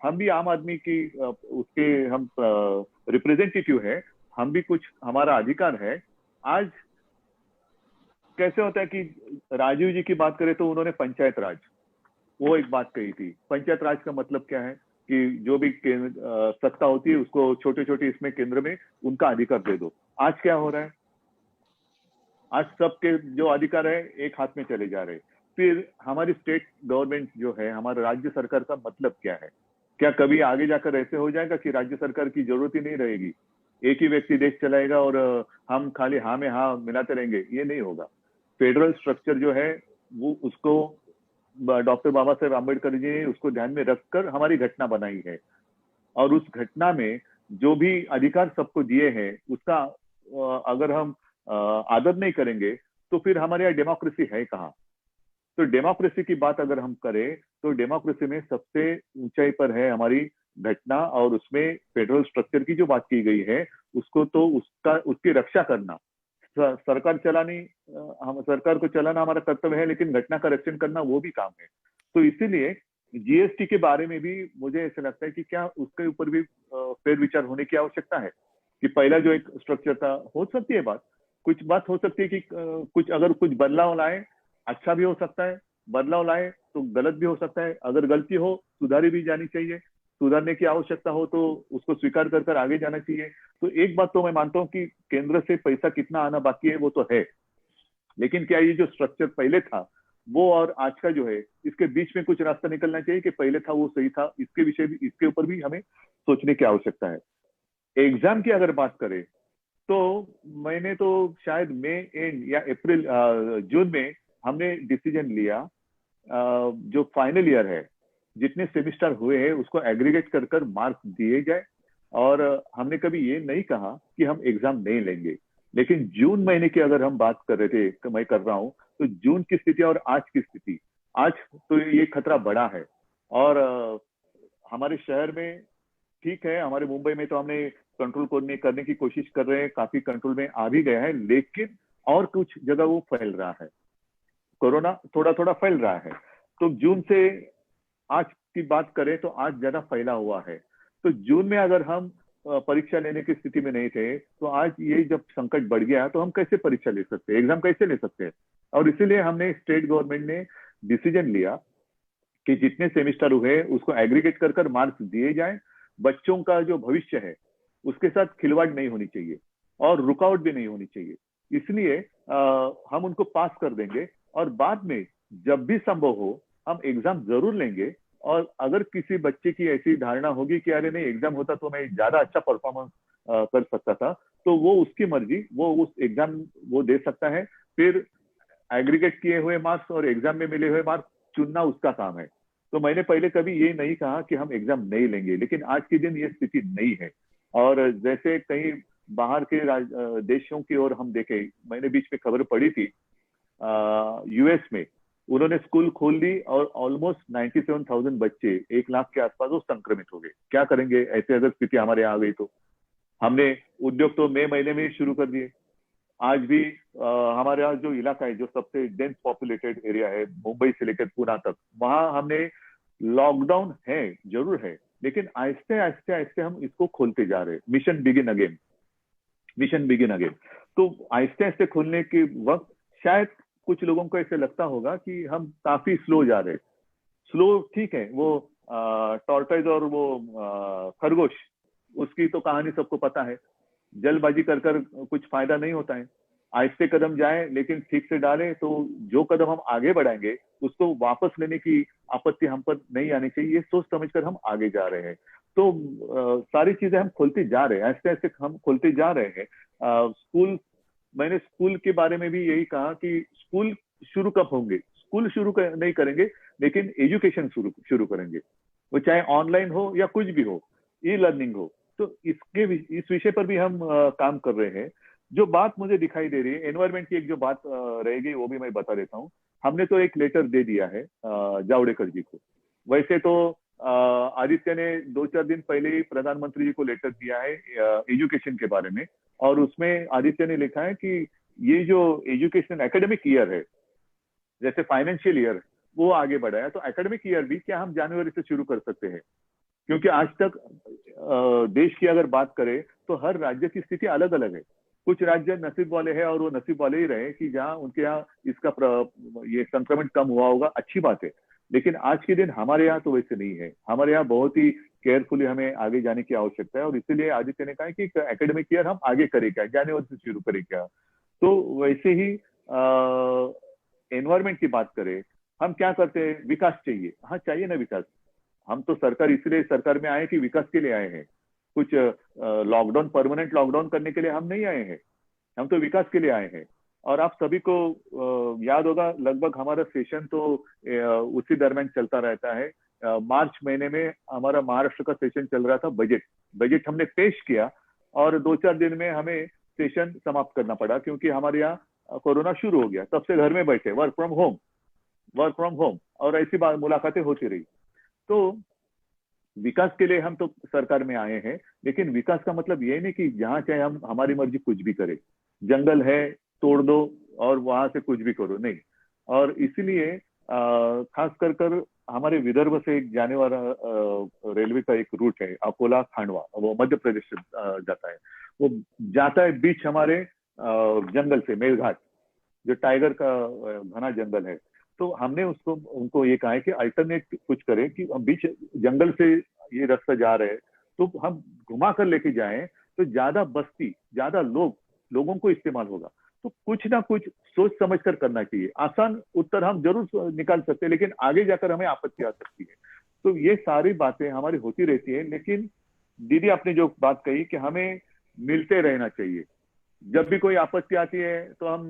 हम भी आम आदमी की उसके हम रिप्रेजेंटेटिव है, हम भी कुछ हमारा अधिकार है। आज कैसे होता है कि राजीव जी की बात करें तो उन्होंने पंचायत राज, वो एक बात कही थी। पंचायत राज का मतलब क्या है कि जो भी सत्ता होती है उसको छोटे इसमें केंद्र में उनका अधिकार दे दो। आज क्या हो रहा है? आज सबके जो अधिकार है एक हाथ में चले जा रहे हैं। फिर हमारी स्टेट गवर्नमेंट जो है, हमारा राज्य सरकार का मतलब क्या है? क्या कभी आगे जाकर ऐसे हो जाएगा कि राज्य सरकार की जरूरत ही नहीं रहेगी, एक ही व्यक्ति देश चलाएगा और हम खाली हाँ में हाँ मिलाते रहेंगे? ये नहीं होगा। फेडरल स्ट्रक्चर जो है वो, उसको डॉक्टर बाबा साहेब आम्बेडकर जी ने उसको ध्यान में रखकर हमारी घटना बनाई है, और उस घटना में जो भी अधिकार सबको दिए हैं उसका अगर हम आदर नहीं करेंगे तो फिर हमारे यहाँ डेमोक्रेसी है कहाँ? तो डेमोक्रेसी की बात अगर हम करें तो डेमोक्रेसी में सबसे ऊंचाई पर है हमारी घटना, और उसमें फेडरल स्ट्रक्चर की जो बात की गई है उसको तो उसकी रक्षा करना, सरकार चलानी, हम सरकार को चलाना हमारा कर्तव्य है, लेकिन घटना का रक्षण करना वो भी काम है। तो इसीलिए जीएसटी के बारे में भी मुझे ऐसा लगता है कि क्या उसके ऊपर भी फेर विचार होने की आवश्यकता है कि पहला जो एक स्ट्रक्चर था, हो सकती है कुछ बात हो सकती है कि अगर कुछ बदलाव लाए, अच्छा भी हो सकता है, बदलाव लाए तो गलत भी हो सकता है। अगर गलती हो सुधारी भी जानी चाहिए, सुधारने की आवश्यकता हो तो उसको स्वीकार कर आगे जाना चाहिए। तो एक बात तो मैं मानता हूं कि केंद्र से पैसा कितना आना बाकी है वो तो है, लेकिन क्या ये जो स्ट्रक्चर पहले था वो और आज का जो है, इसके बीच में कुछ रास्ता निकलना चाहिए कि पहले था वो सही था? इसके ऊपर भी हमें सोचने की आवश्यकता है। एग्जाम की अगर बात करें तो मैंने तो शायद मई एंड या जून में हमने डिसीजन लिया, जो फाइनल ईयर है जितने सेमिस्टर हुए हैं उसको एग्रीगेट कर मार्क्स दिए जाए, और हमने कभी ये नहीं कहा कि हम एग्जाम नहीं लेंगे। लेकिन जून महीने की अगर हम बात कर रहे थे, मैं कर रहा हूं, तो जून की स्थिति और आज की स्थिति, आज तो ये खतरा बड़ा है। और हमारे शहर में ठीक है, हमारे मुंबई में तो हमने कंट्रोल करने की कोशिश कर रहे हैं, काफी कंट्रोल में आ भी गया है, लेकिन और कुछ जगह वो फैल रहा है, कोरोना थोड़ा फैल रहा है। तो जून से आज की बात करें तो आज ज्यादा फैला हुआ है। तो जून में अगर हम परीक्षा लेने की स्थिति में नहीं थे तो आज ये जब संकट बढ़ गया तो हम कैसे परीक्षा ले सकते हैं, एग्जाम कैसे ले सकते हैं? और इसीलिए हमने स्टेट गवर्नमेंट ने डिसीजन लिया कि जितने सेमिस्टर हुए उसको एग्रीगेट कर मार्क्स दिए जाए। बच्चों का जो भविष्य है उसके साथ खिलवाड़ नहीं होनी चाहिए और रुकावट भी नहीं होनी चाहिए, इसलिए हम उनको पास कर देंगे, और बाद में जब भी संभव हो हम एग्जाम जरूर लेंगे। और अगर किसी बच्चे की ऐसी धारणा होगी कि अरे नहीं एग्जाम होता तो मैं ज्यादा अच्छा परफॉर्मेंस कर सकता था, तो वो उसकी मर्जी, वो उस एग्जाम वो दे सकता है। फिर एग्रीगेट किए हुए मार्क्स और एग्जाम में मिले हुए मार्क्स चुनना उसका काम है। तो मैंने पहले कभी ये नहीं कहा कि हम एग्जाम नहीं लेंगे, लेकिन आज के दिन ये स्थिति नहीं है। और जैसे कहीं बाहर के देशों की ओर हम देखें, मैंने बीच में खबर पड़ी थी, यूएस में उन्होंने स्कूल खोल दी और ऑलमोस्ट 97,000 बच्चे, 1 लाख के आसपास वो संक्रमित हो गए। क्या करेंगे ऐसे अगर स्थिति हमारे यहाँ आ गई तो? हमने उद्योग तो मई महीने में ही शुरू कर दिए। आज भी हमारे यहाँ जो इलाका है, जो सबसे डेंस पॉपुलेटेड एरिया है, मुंबई से लेकर पुणे तक, वहां हमने लॉकडाउन है, जरूर है, लेकिन आहिस्ते आहिस्ते आहिस्ते हम इसको खोलते जा रहे हैं। Mission begin again, mission begin again. तो आहिस्ते आहिस्ते खोलने के वक्त शायद कुछ लोगों को ऐसे लगता होगा कि हम काफी स्लो जा रहे हैं। स्लो ठीक है, वो टॉर्टोइज और वो खरगोश, उसकी तो कहानी सबको पता है। जल्दबाजी कर कर कुछ फायदा नहीं होता है। आहिस्ते कदम जाए लेकिन ठीक से डालें, तो जो कदम हम आगे बढ़ाएंगे उसको वापस लेने की आपत्ति हम पर नहीं आनी चाहिए। ये सोच समझकर हम आगे जा रहे हैं। तो सारी चीजें हम खोलते जा रहे हैं, ऐसे ऐसे हम खोलते जा रहे हैं। स्कूल, मैंने स्कूल के बारे में भी यही कहा कि स्कूल शुरू कब होंगे? स्कूल शुरू नहीं करेंगे, लेकिन एजुकेशन शुरू करेंगे, वो चाहे ऑनलाइन हो या कुछ भी हो, ई लर्निंग हो। तो इस विषय पर भी हम काम कर रहे हैं। जो बात मुझे दिखाई दे रही है एनवायरमेंट की, एक जो बात रहेगी वो भी मैं बता देता हूँ। हमने तो एक लेटर दे दिया है जावड़ेकर जी को। वैसे तो आदित्य ने 2-4 दिन पहले ही प्रधानमंत्री जी को लेटर दिया है एजुकेशन के बारे में, और उसमें आदित्य ने लिखा है कि ये जो एजुकेशन एकेडमिक ईयर है, जैसे फाइनेंशियल ईयर वो आगे बढ़ा है, तो एकेडमिक ईयर भी क्या हम जनवरी से शुरू कर सकते हैं? क्योंकि आज तक देश की अगर बात करें तो हर राज्य की स्थिति अलग अलग है। कुछ राज्य नसीब वाले हैं और वो नसीब वाले ही रहे कि जहां उनके यहाँ इसका ये संक्रमण कम हुआ होगा, अच्छी बात है। लेकिन आज के दिन हमारे यहाँ तो वैसे नहीं है। हमारे यहाँ बहुत ही केयरफुली हमें आगे जाने की आवश्यकता है, और इसीलिए आदित्य ने कहा कि एकेडमिक ईयर हम आगे करें क्या, जनवरी से शुरू करें क्या। तो वैसे ही एनवायरमेंट की बात करें, हम क्या करते हैं? विकास चाहिए, हाँ चाहिए ना विकास। हम तो सरकार इसलिए सरकार में आए कि विकास के लिए आए हैं। कुछ लॉकडाउन, परमानेंट लॉकडाउन करने के लिए हम नहीं आए हैं, हम तो विकास के लिए आए हैं। और आप सभी को याद होगा, लगभग हमारा सेशन तो उसी दरमियान चलता रहता है। मार्च महीने में हमारा महाराष्ट्र का सेशन चल रहा था, बजट हमने पेश किया, और 2-4 दिन में हमें सेशन समाप्त करना पड़ा, क्योंकि हमारे यहाँ कोरोना शुरू हो गया। तब से घर में बैठे, वर्क फ्रॉम होम, और ऐसी बात मुलाकातें होती रही। तो विकास के लिए हम तो सरकार में आए हैं, लेकिन विकास का मतलब ये नहीं कि जहां चाहे हम हमारी मर्जी कुछ भी करें, जंगल है तोड़ दो और वहां से कुछ भी करो, नहीं। और इसीलिए खास कर हमारे विदर्भ से एक जाने वाला रेलवे का एक रूट है, अकोला खांडवा, वो मध्य प्रदेश से जाता है। वो जाता है बीच हमारे जंगल से, मेलघाट, जो टाइगर का घना जंगल है। तो हमने उनको ये कहा है कि अल्टरनेट कुछ करें, कि हम बीच जंगल से ये रास्ता जा रहे हैं, तो हम घुमा कर लेके जाएं, तो ज्यादा बस्ती, ज्यादा लोगों को इस्तेमाल होगा। तो कुछ ना कुछ सोच समझ कर करना चाहिए। आसान उत्तर हम जरूर निकाल सकते हैं, लेकिन आगे जाकर हमें आपत्ति आ सकती है। तो ये सारी बातें हमारी होती रहती है। लेकिन दीदी आपने जो बात कही कि हमें मिलते रहना चाहिए। जब भी कोई आपत्ति आती है तो हम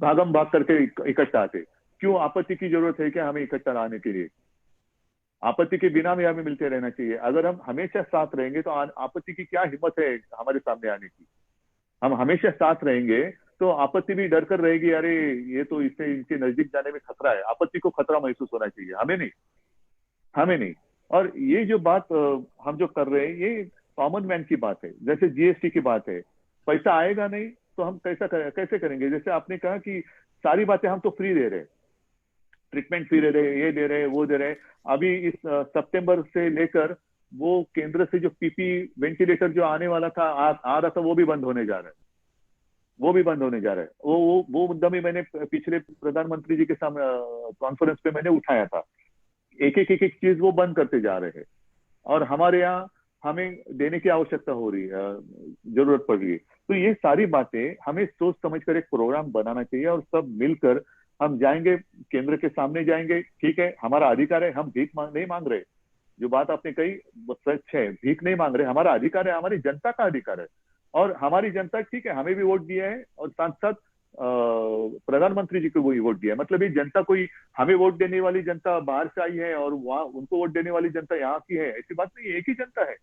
भागम भाग करके इकट्ठा आते। क्यों आपत्ति की जरूरत है क्या हमें इकट्ठा आने के लिए? आपत्ति के बिना भी हमें मिलते रहना चाहिए। अगर हम हमेशा साथ रहेंगे तो आपत्ति की क्या हिम्मत है हमारे सामने आने की? हम हमेशा साथ रहेंगे तो आपत्ति भी डर कर रहेगी, अरे ये तो इससे इनके नजदीक जाने में खतरा है। आपत्ति को खतरा महसूस होना चाहिए, हमें नहीं। और ये जो बात हम जो कर रहे हैं, ये कॉमन मैन की बात है। जैसे जीएसटी की बात है, पैसा आएगा नहीं तो हम कैसे करेंगे? जैसे आपने कहा कि सारी बातें हम तो फ्री दे रहे हैं, ट्रीटमेंट फ्री दे रहे, ये दे रहे, वो दे रहे। अभी इस सितंबर से लेकर वो केंद्र से जो पीपी वेंटिलेटर जो आने वाला था, आ रहा था, वो भी बंद होने जा रहा है। वो मुद्दा भी मैंने पिछले प्रधानमंत्री जी के सामने कॉन्फ्रेंस पे मैंने उठाया था। एक चीज वो बंद करते जा रहे हैं, और हमारे यहाँ हमें देने की आवश्यकता हो रही है, जरूरत पड़ रही है। तो ये सारी बातें हमें सोच समझ कर एक प्रोग्राम बनाना चाहिए, और सब मिलकर हम जाएंगे, केंद्र के सामने जाएंगे। ठीक है, हमारा अधिकार है, हम भीख नहीं मांग रहे। जो बात आपने कही वो सच है, भीख नहीं मांग रहे, हमारा अधिकार है, हमारी जनता का अधिकार है। और हमारी जनता, ठीक है, हमें भी वोट दिया है, और साथ साथ प्रधानमंत्री जी को भी वोट दिया है। मतलब ये जनता कोई हमें वोट देने वाली जनता बाहर से आई है और वहां उनको वोट देने वाली जनता यहाँ की है, ऐसी बात नहीं। एक ही जनता है,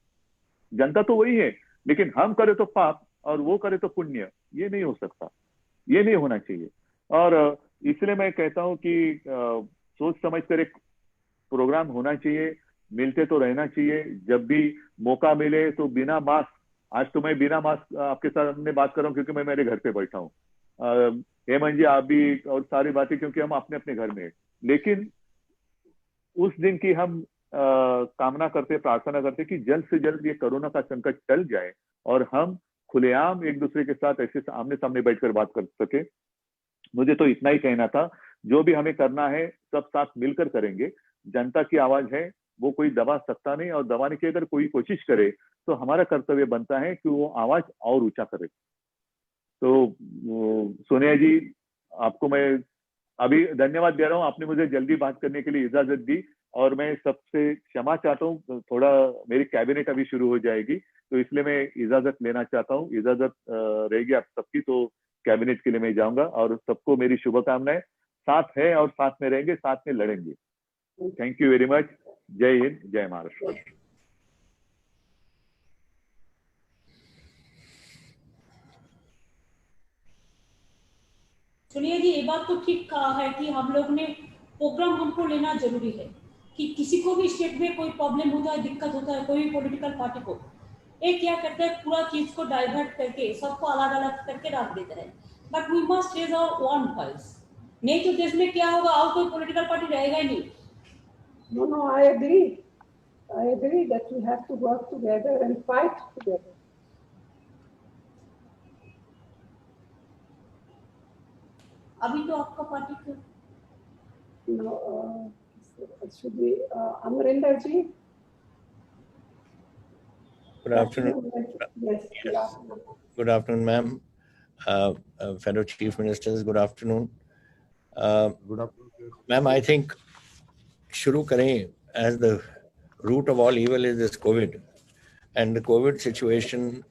जनता तो वही है। लेकिन हम करे तो पाप और वो करे तो पुण्य, ये नहीं हो सकता, ये नहीं होना चाहिए। और इसलिए मैं कहता हूं कि सोच समझ कर एक प्रोग्राम होना चाहिए, मिलते तो रहना चाहिए। जब भी मौका मिले तो बिना मास्क आज तो मैं बिना मास्क आपके सामने बात कर रहा हूँ क्योंकि मैं मेरे घर पे बैठा हूँ। हेमंत जी आप भी, और सारी बातें क्योंकि हम अपने अपने घर में हैं। लेकिन उस दिन की हम कामना करते, प्रार्थना करते कि जल्द से जल्द ये कोरोना का संकट टल जाए और हम खुलेआम एक दूसरे के साथ ऐसे आमने सामने बैठकर बात कर सके। मुझे तो इतना ही कहना था, जो भी हमें करना है सब साथ मिलकर करेंगे। जनता की आवाज है, वो कोई दबा सकता नहीं, और दबाने की अगर कोई कोशिश करे तो हमारा कर्तव्य बनता है कि वो आवाज और ऊंचा करे। तो सोनिया जी आपको मैं अभी धन्यवाद दे रहा हूँ, आपने मुझे जल्दी बात करने के लिए इजाजत दी, और मैं सबसे क्षमा चाहता हूँ, थोड़ा मेरी कैबिनेट अभी शुरू हो जाएगी तो इसलिए मैं इजाजत लेना चाहता हूँ। इजाजत रहेगी आप सबकी तो कैबिनेट के लिए मैं जाऊंगा, और सबको मेरी शुभकामनाएं। साथ है और साथ में रहेंगे, साथ में लड़ेंगे। Thank you very much. जय हिंद, जय महाराष्ट्र। सुनिए जी, ये बात तो ठीक कहा है कि हम लोग ने प्रोग्राम हमको लेना जरूरी है कि किसी को भी स्टेट में कोई प्रॉब्लम होता है, दिक्कत होता है, कोई भी पॉलिटिकल पार्टी को, एक क्या करता है पूरा चीज को डाइवर्ट करके सबको अलग अलग करके रख देता है। But we must raise our one voice, नहीं तो देश में क्या होगा, और कोई पॉलिटिकल पार्टी रहेगा ही नहीं। No, I agree. I agree that we have to work together and fight together. अभी तो आपका पार्टी को Should we, Amarinder ji? Good afternoon. Yes, good afternoon. Good afternoon, ma'am. Fellow Chief Ministers, good afternoon. Good afternoon. Ma'am, I think shuru kare, as the root of all evil is this COVID, and the COVID situation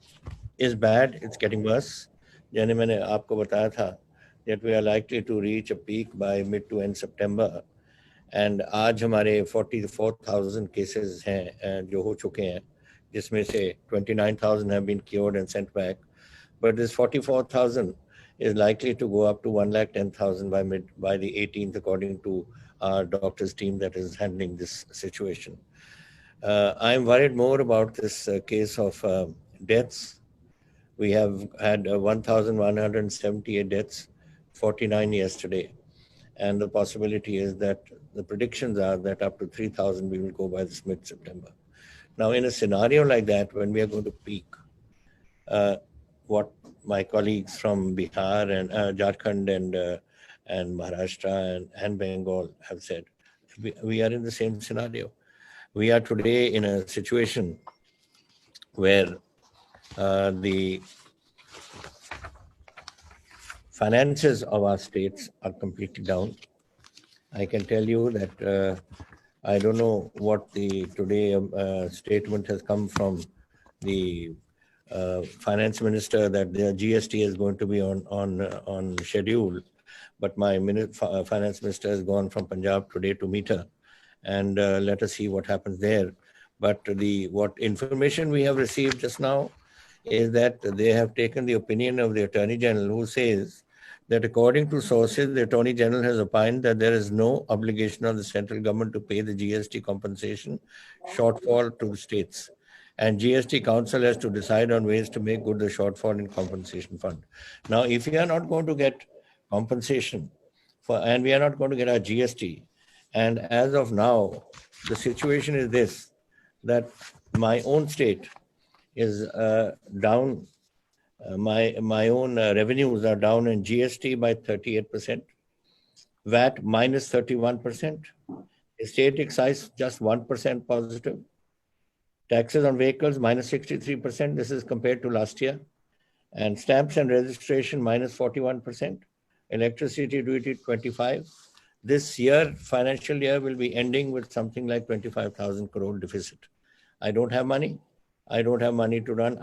is bad. It's getting worse. जैसे मैंने आपको बताया था that we are likely to reach a peak by mid to end September, and आज हमारे 44,000 cases हैं जो हो चुके हैं, जिसमें से 29,000 have been cured and sent back, but this 44,000 is likely to go up to 110,000 by the 18th, according to our doctors team that is handling this situation. I'm worried more about this case of deaths. We have had 1,178 deaths, 49 yesterday, and the possibility is that the predictions are that up to 3,000 we will go by this mid-September. Now, in a scenario like that, when we are going to peak, what my colleagues from Bihar and Jharkhand and Maharashtra and Bengal have said, we are in the same scenario. We are today in a situation where the finances of our states are completely down. I can tell you that I don't know what the today statement has come from the finance minister that the GST is going to be on schedule, but my finance minister has gone from Punjab today to meet her, and let us see what happens there. But what information we have received just now is that they have taken the opinion of the Attorney General, who says that according to sources, the Attorney General has opined that there is no obligation on the central government to pay the GST compensation shortfall to the states. And GST Council has to decide on ways to make good the shortfall in compensation fund. Now, if we are not going to get compensation and we are not going to get our GST, and as of now, the situation is this, that my own state is down. My own revenues are down in GST by 38%, VAT minus 31%, state excise just 1% positive, taxes on vehicles minus 63%, this is compared to last year, and stamps and registration minus 41%, electricity duty 25%. This year, financial year, will be ending with something like 25,000 crore deficit. I don't have money. I don't have money to run.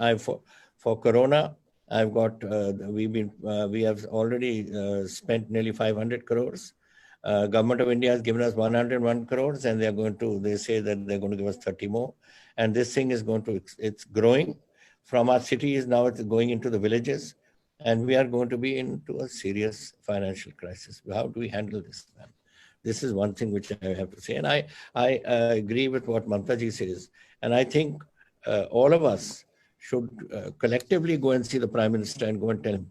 For Corona, I've got, we have already spent nearly 500 crores. Government of India has given us 101 crores, and they say that they're going to give us 30 more. And this thing is it's growing from our cities. Now it's going into the villages, and we are going to be into a serious financial crisis. How do we handle this, man? This is one thing which I have to say. And I agree with what Mamta ji says. And I think all of us should collectively go and see the Prime Minister and go and tell him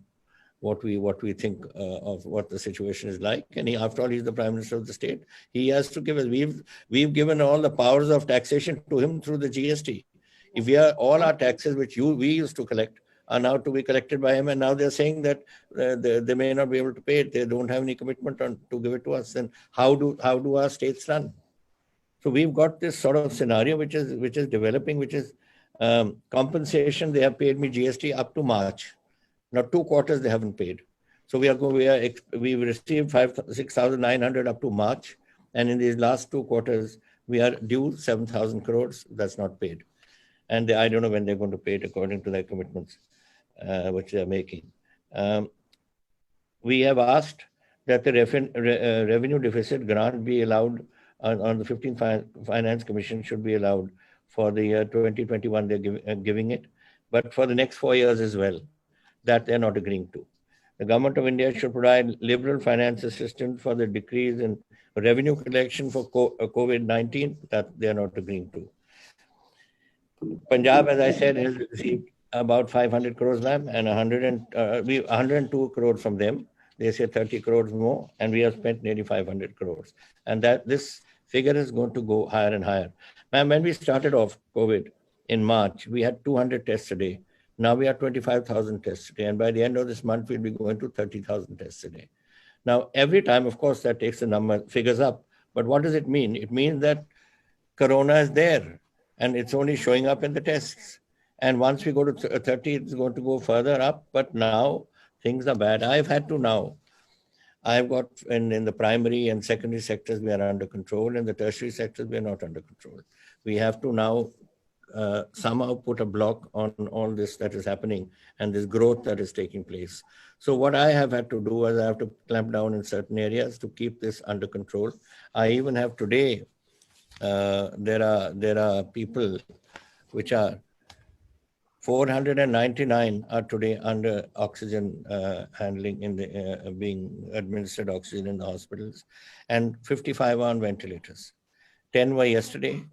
what we think of what the situation is like. And he, after all, he's the Prime Minister of the state. He has to give us. We've given all the powers of taxation to him through the GST. If we are all our taxes which we used to collect are now to be collected by him, and now they're saying that they may not be able to pay it. They don't have any commitment to give it to us. Then how do our states run? So we've got this sort of scenario which is developing, which is compensation. They have paid me GST up to March. Now 2 quarters they haven't paid. So we've received 6,900 up to March, and in these last 2 quarters we are due 7,000 crores. That's not paid, and I don't know when they're going to pay it according to their commitments, which they're making. We have asked that the revenue deficit grant be allowed on the 15th Finance Commission should be allowed for the year 2021. They're giving it, but for the next 4 years as well. That they're not agreeing to. The Government of India should provide liberal finance assistance for the decrease in revenue collection for COVID-19. That they're not agreeing to. Punjab, as I said, has received about 500 crores, ma'am, and 102 crores from them. They say 30 crores more, and we have spent nearly 500 crores. And that this figure is going to go higher and higher. Ma'am, when we started off COVID in March, we had 200 tests a day. Now we are 25,000 tests a day, and by the end of this month, we'll be going to 30,000 tests a day. Now, every time, of course, that takes the figures up. But what does it mean? It means that corona is there, and it's only showing up in the tests. And once we go to 30, it's going to go further up. But now things are bad. I've got in the primary and secondary sectors, we are under control. In the tertiary sectors, we are not under control. We have to now somehow put a block on all this that is happening and this growth that is taking place. So what I have had to do is I have to clamp down in certain areas to keep this under control. I even have today, there are people which are 499 are today under oxygen handling in the being administered oxygen in the hospitals, and 55 are on ventilators. 10 were yesterday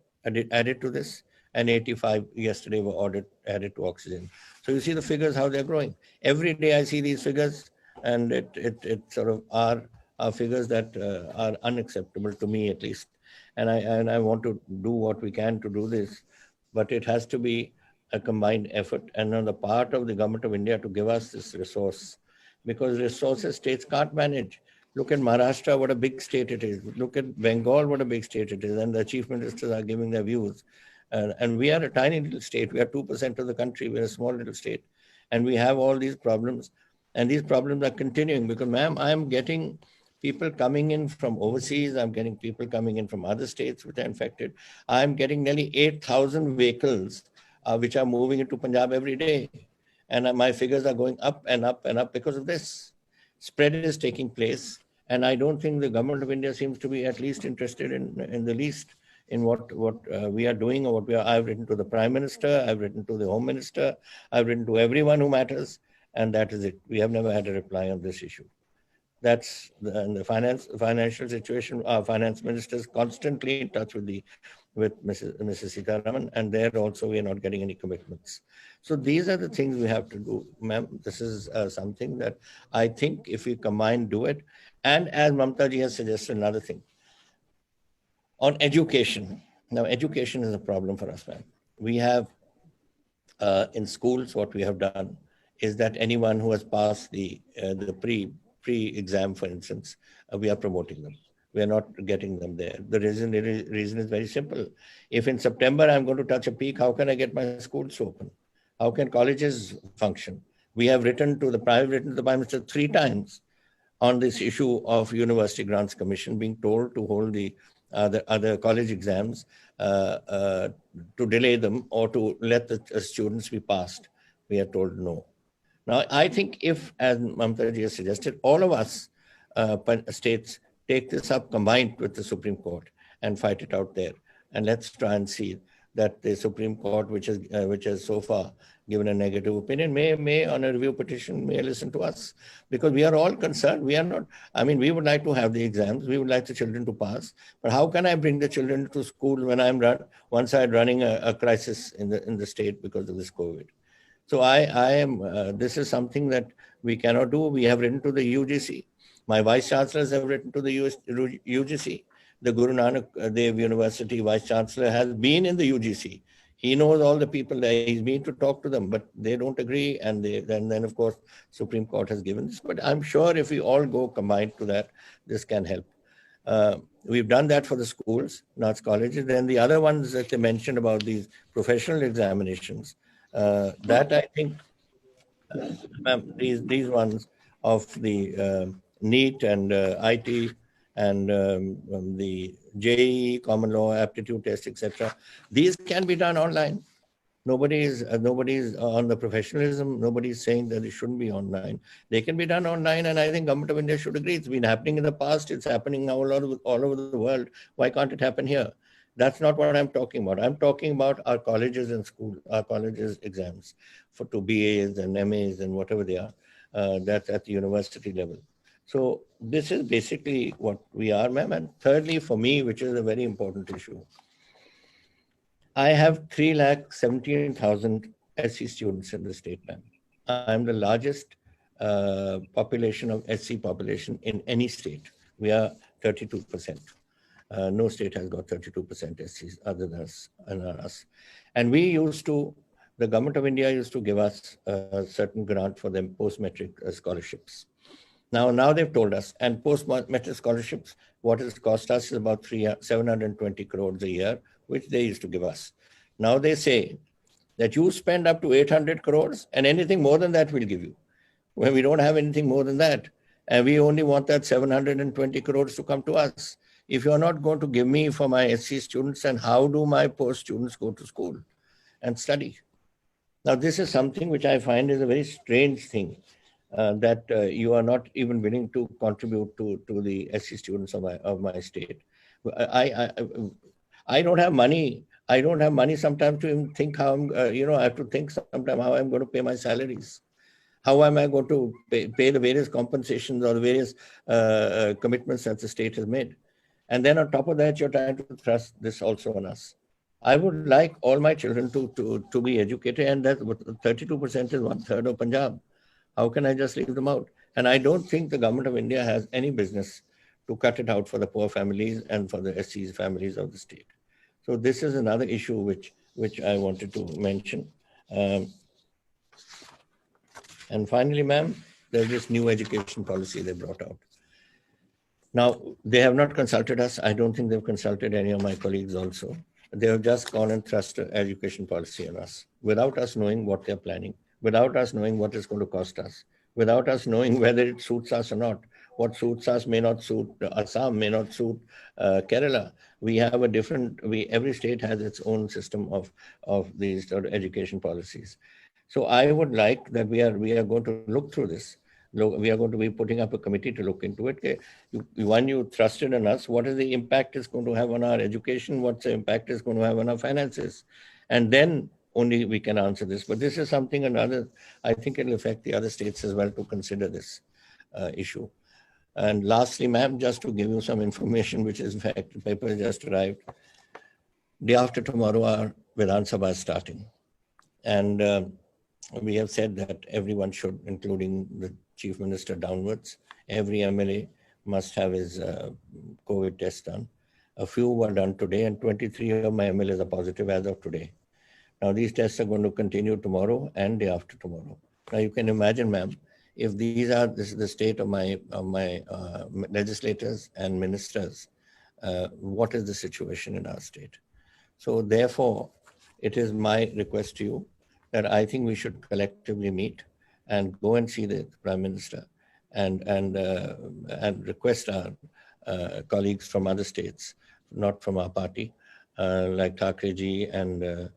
added to this, and 85 yesterday were added to oxygen. So you see the figures, how they're growing. Every day I see these figures, and it sort of are figures that are unacceptable to me, at least. And I want to do what we can to do this, but it has to be a combined effort and on the part of the Government of India to give us this resource, because resources states can't manage. Look at Maharashtra, what a big state it is. Look at Bengal, what a big state it is. And the chief ministers are giving their views. And we are a tiny little state. We are 2% of the country. We're a small little state. And we have all these problems. And these problems are continuing because, ma'am, I'm getting people coming in from overseas. I'm getting people coming in from other states which are infected. I'm getting nearly 8,000 vehicles which are moving into Punjab every day. And my figures are going up and up and up because of this. Spread is taking place. And I don't think the Government of India seems to be at least interested in the least in what we are doing or what we are. I've written to the Prime Minister, I've written to the Home Minister, I've written to everyone who matters, and that is it. We have never had a reply on this issue. That's the financial situation. Our finance minister is constantly in touch with Mrs. Sitaraman, and there also we are not getting any commitments. So these are the things we have to do, ma'am. This is something that I think if we combine, do it. And as Mamta ji has suggested, another thing on education. Now, education is a problem for us, ma'am. We have in schools, what we have done is that anyone who has passed the pre-exam, for instance, we are promoting them. We are not getting them there. The reason is very simple. If in September I'm going to touch a peak, how can I get my schools to open? How can colleges function? We have written to the Prime Minister 3 times on this issue of University Grants Commission being told to hold the other college exams, to delay them or to let the students be passed. We are told no. Now, I think if, as Mamta ji has suggested, all of us states take this up combined with the Supreme Court and fight it out there. And let's try and see that the Supreme Court, which has so far given a negative opinion, may on a review petition, may listen to us. Because we are all concerned. We are not, I mean, we would like to have the exams. We would like the children to pass. But how can I bring the children to school when I'm one side running a crisis in the state because of this COVID? So I am, this is something that we cannot do. We have written to the UGC. My vice chancellors have written to the UGC. The Guru Nanak Dev University vice chancellor has been in the UGC. He knows all the people there. He's been to talk to them, but they don't agree. And then of course, Supreme Court has given this. But I'm sure if we all go combined to that, this can help. We've done that for the schools, not colleges. Then the other ones that they mentioned about these professional examinations, that I think these ones of the NEET and IT and the JEE, common law, aptitude test, etc. These can be done online. Nobody is on the professionalism. Nobody is saying that it shouldn't be online. They can be done online, and I think Government of India should agree. It's been happening in the past. It's happening now all over the world. Why can't it happen here? That's not what I'm talking about. I'm talking about our colleges and schools, our colleges exams for to BAs and MAs and whatever they are. That's at the university level. So this is basically what we are, ma'am. And thirdly, for me, which is a very important issue, I have 3,17,000 SC students in the state, ma'am. I'm the largest population of SC population in any state. We are 32%. No state has got 32% SCs other than us. And we used to, the Government of India used to give us a certain grant for them post-metric scholarships. Now they've told us, and post-metric scholarships, what it cost us is about 720 crores a year, which they used to give us. Now they say that you spend up to 800 crores and anything more than that we'll give you. When we don't have anything more than that, and we only want that 720 crores to come to us. If you're not going to give me for my SC students, then how do my post students go to school and study? Now, this is something which I find is a very strange thing. That you are not even willing to contribute to the SC students of my state. I don't have money. I don't have money sometimes to even think how I'm, I have to think sometimes how I'm going to pay my salaries. How am I going to pay the various compensations or the various commitments that the state has made? And then on top of that, you're trying to thrust this also on us. I would like all my children to be educated, and that 32% is 1/3 of Punjab. How can I just leave them out? And I don't think the Government of India has any business to cut it out for the poor families and for the SCs families of the state. So this is another issue which I wanted to mention. And finally, ma'am, there's this new education policy they brought out. Now, they have not consulted us. I don't think they've consulted any of my colleagues also. They have just gone and thrust an education policy on us without us knowing what they're planning, without us knowing what it's going to cost us, without us knowing whether it suits us or not. What suits us may not suit Assam, may not suit Kerala. We have a different, every state has its own system of these education policies. So I would like that we are going to look through this. We are going to be putting up a committee to look into it. When you trusted in us, what is the impact it's going to have on our education? What's the impact it's going to have on our finances? And then only we can answer this. But this is something another, I think it'll affect the other states as well to consider this issue. And lastly, ma'am, just to give you some information, which is in fact, the paper has just arrived. Day after tomorrow, our Vidhan Sabha is starting. And we have said that everyone should, including the Chief Minister downwards, every MLA must have his COVID test done. A few were done today, and 23 of my MLAs are positive as of today. Now, these tests are going to continue tomorrow and day after tomorrow. Now, you can imagine, ma'am, if this is the state of my legislators and ministers, what is the situation in our state? So therefore, it is my request to you that I think we should collectively meet and go and see the Prime Minister and request our colleagues from other states, not from our party, like Thackeray ji and